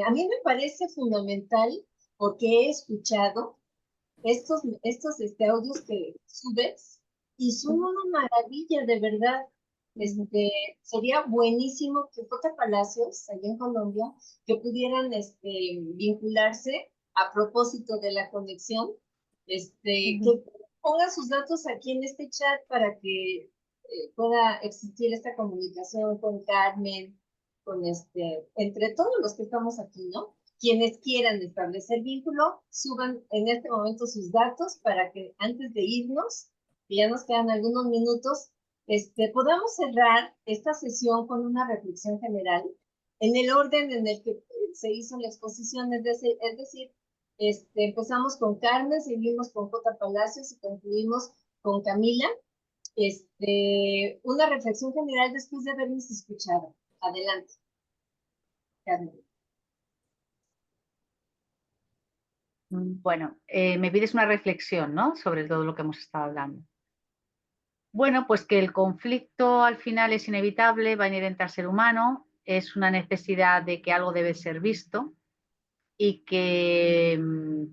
a mí me parece fundamental porque he escuchado estos audios que subes y son una maravilla, de verdad. Sería buenísimo que J. Palacios, allá en Colombia, que pudieran vincularse a propósito de la conexión, que pongan sus datos aquí en este chat para que pueda existir esta comunicación con Carmen, entre todos los que estamos aquí, ¿no? Quienes quieran establecer vínculo, suban en este momento sus datos para que antes de irnos, que ya nos quedan algunos minutos, podamos cerrar esta sesión con una reflexión general en el orden en el que se hizo la exposición, es decir, empezamos con Carmen, seguimos con J. Palacios y concluimos con Camila. una reflexión general después de habernos escuchado. Adelante, Carmen. Bueno, me pides una reflexión, ¿no? Sobre todo lo que hemos estado hablando. Bueno, pues que el conflicto al final es inevitable, va inherente al ser humano, es una necesidad de que algo debe ser visto y que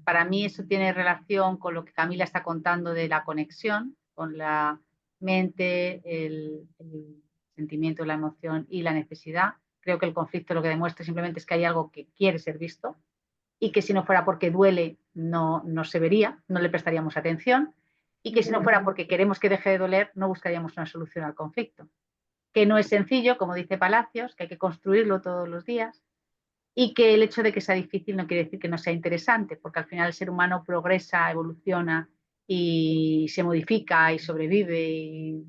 para mí eso tiene relación con lo que Camila está contando de la conexión con la mente, el sentimiento, la emoción y la necesidad. Creo que el conflicto lo que demuestra simplemente es que hay algo que quiere ser visto y que si no fuera porque duele no se vería, no le prestaríamos atención y que si no fuera porque queremos que deje de doler no buscaríamos una solución al conflicto. Que no es sencillo, como dice Palacios, que hay que construirlo todos los días y que el hecho de que sea difícil no quiere decir que no sea interesante, porque al final el ser humano progresa, evoluciona y se modifica y sobrevive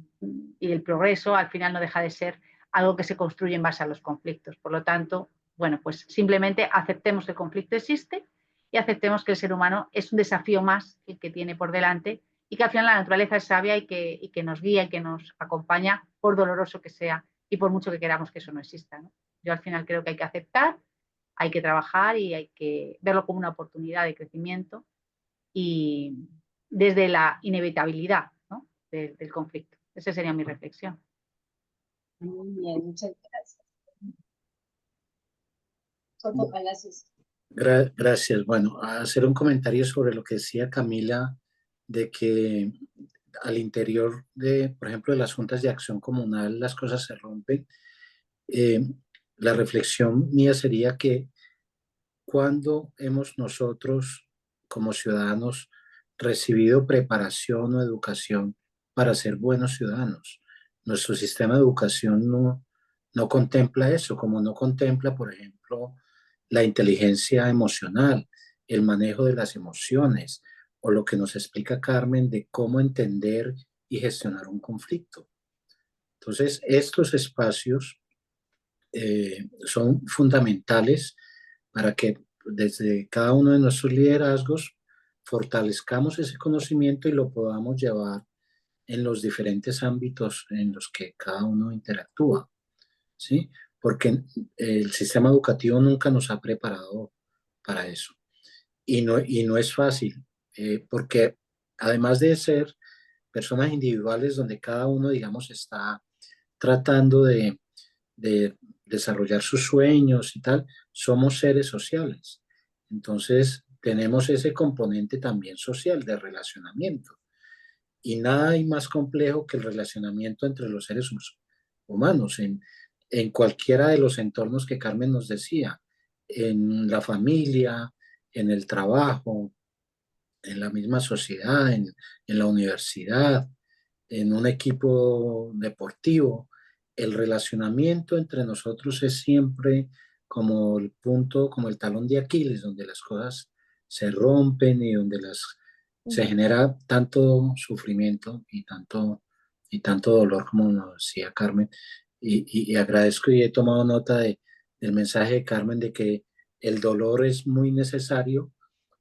y el progreso al final no deja de ser algo que se construye en base a los conflictos. Por lo tanto, bueno, pues simplemente aceptemos que el conflicto existe y aceptemos que el ser humano es un desafío más el que tiene por delante y que al final la naturaleza es sabia y que nos guía y que nos acompaña por doloroso que sea y por mucho que queramos que eso no exista, ¿no? Yo al final creo que hay que aceptar, hay que trabajar y hay que verlo como una oportunidad de crecimiento y desde la inevitabilidad, ¿no? del conflicto. Esa sería mi reflexión. Muy bien, muchas gracias. Soto Palacios. Gracias. Bueno, a hacer un comentario sobre lo que decía Camila, de que al interior de, por ejemplo, de las juntas de acción comunal, las cosas se rompen. La reflexión mía sería que cuando hemos nosotros, como ciudadanos, recibido preparación o educación para ser buenos ciudadanos. Nuestro sistema de educación no contempla eso, como no contempla, por ejemplo, la inteligencia emocional, el manejo de las emociones, o lo que nos explica Carmen de cómo entender y gestionar un conflicto. Entonces, estos espacios son fundamentales para que desde cada uno de nuestros liderazgos fortalezcamos ese conocimiento y lo podamos llevar en los diferentes ámbitos en los que cada uno interactúa, ¿sí? Porque el sistema educativo nunca nos ha preparado para eso. Y no es fácil, porque además de ser personas individuales donde cada uno, digamos, está tratando de desarrollar sus sueños y tal, somos seres sociales. Entonces, tenemos ese componente también social de relacionamiento. Y nada hay más complejo que el relacionamiento entre los seres humanos en cualquiera de los entornos que Carmen nos decía, en la familia, en el trabajo, en la misma sociedad, en la universidad, en un equipo deportivo. El relacionamiento entre nosotros es siempre como el punto, como el talón de Aquiles, donde las cosas se rompen y donde se genera tanto sufrimiento y tanto dolor, como nos decía Carmen. Y agradezco y he tomado nota del mensaje de Carmen de que el dolor es muy necesario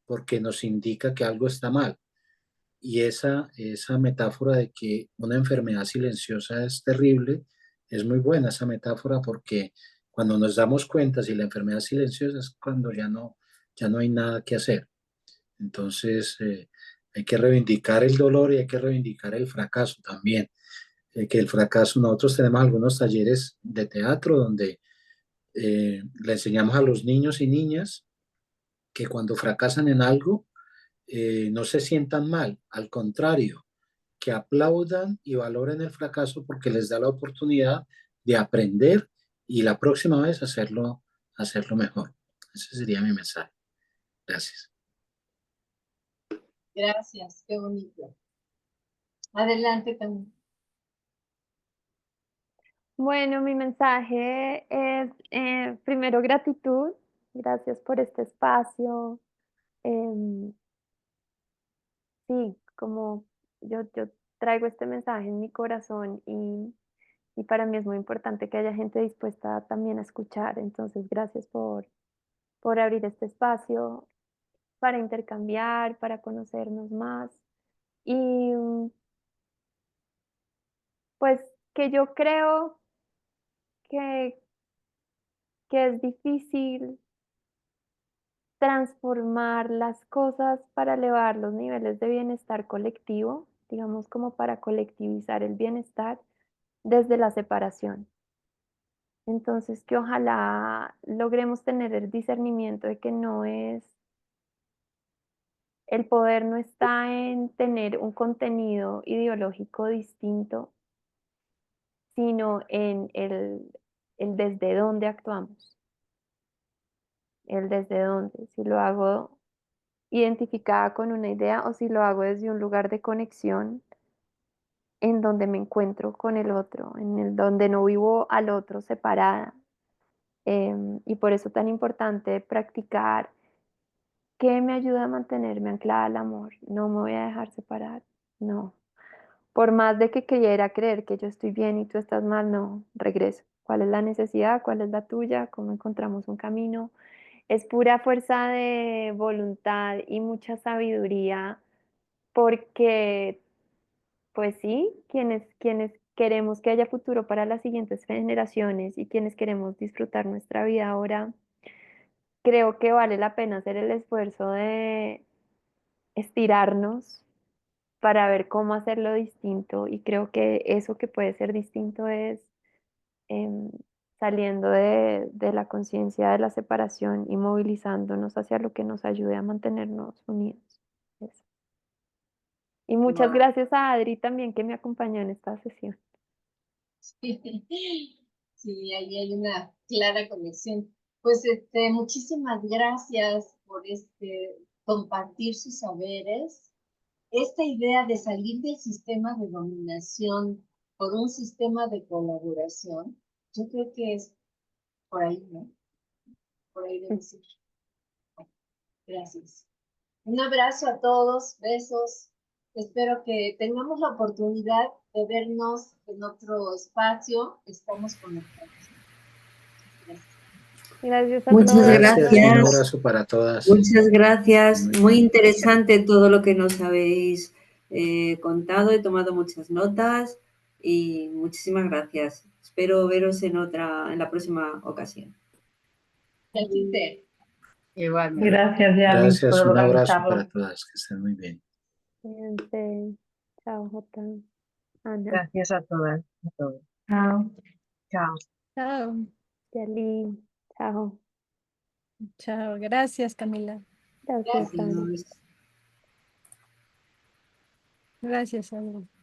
porque nos indica que algo está mal. Y esa metáfora de que una enfermedad silenciosa es terrible, es muy buena esa metáfora porque cuando nos damos cuenta si la enfermedad es silenciosa es cuando ya no hay nada que hacer. Entonces, hay que reivindicar el dolor y hay que reivindicar el fracaso también. Que el fracaso, nosotros tenemos algunos talleres de teatro donde le enseñamos a los niños y niñas que cuando fracasan en algo, no se sientan mal, al contrario, que aplaudan y valoren el fracaso porque les da la oportunidad de aprender y la próxima vez hacerlo mejor. Ese sería mi mensaje. Gracias. Gracias, qué bonito. Adelante también. Bueno, mi mensaje es primero gratitud, gracias por este espacio. Sí, como yo traigo este mensaje en mi corazón y para mí es muy importante que haya gente dispuesta también a escuchar. Entonces, gracias por abrir este espacio para intercambiar, para conocernos más. Y Pues que yo creo que es difícil transformar las cosas para elevar los niveles de bienestar colectivo, digamos como para colectivizar el bienestar desde la separación. Entonces, que ojalá logremos tener el discernimiento de que no es, el poder no está en tener un contenido ideológico distinto, sino en el desde dónde actuamos, el desde dónde, si lo hago identificada con una idea o si lo hago desde un lugar de conexión en donde me encuentro con el otro, en el donde no vivo al otro separada. Y por eso tan importante practicar qué me ayuda a mantenerme anclada al amor. No me voy a dejar separar, no. Por más de que quiera creer que yo estoy bien y tú estás mal, no, regreso. ¿Cuál es la necesidad? ¿Cuál es la tuya? ¿Cómo encontramos un camino? Es pura fuerza de voluntad y mucha sabiduría porque, pues sí, quienes queremos que haya futuro para las siguientes generaciones y quienes queremos disfrutar nuestra vida ahora, creo que vale la pena hacer el esfuerzo de estirarnos para ver cómo hacerlo distinto y creo que eso que puede ser distinto es em, saliendo de la conciencia de la separación y movilizándonos hacia lo que nos ayude a mantenernos unidos. Eso. Y muchas gracias a Adri también que me acompañó en esta sesión. Sí, ahí hay una clara conexión. Pues muchísimas gracias por compartir sus saberes. Esta idea de salir del sistema de dominación por un sistema de colaboración, yo creo que es por ahí, ¿no? Por ahí debe ser. Gracias. Un abrazo a todos, besos. Espero que tengamos la oportunidad de vernos en otro espacio. Estamos conectados. Gracias. Gracias a Muchas todos. Gracias y un gracias. abrazo para todas. Muchas gracias. Muy Muy bien. interesante todo lo que nos habéis contado. He tomado muchas notas y muchísimas gracias. Espero veros en la próxima ocasión. Gracias. Igualmente. Gracias, Yali, Gracias, por un abrazo para organizarlo. todas, que estén muy bien. Cuídense. Chao, Jota. Ana, Gracias a todas, a todos. Chao. Chao. Chao. Yali. Chao. Chao. Gracias, Camila. Gracias, Ana. Adiós. Gracias, Ana.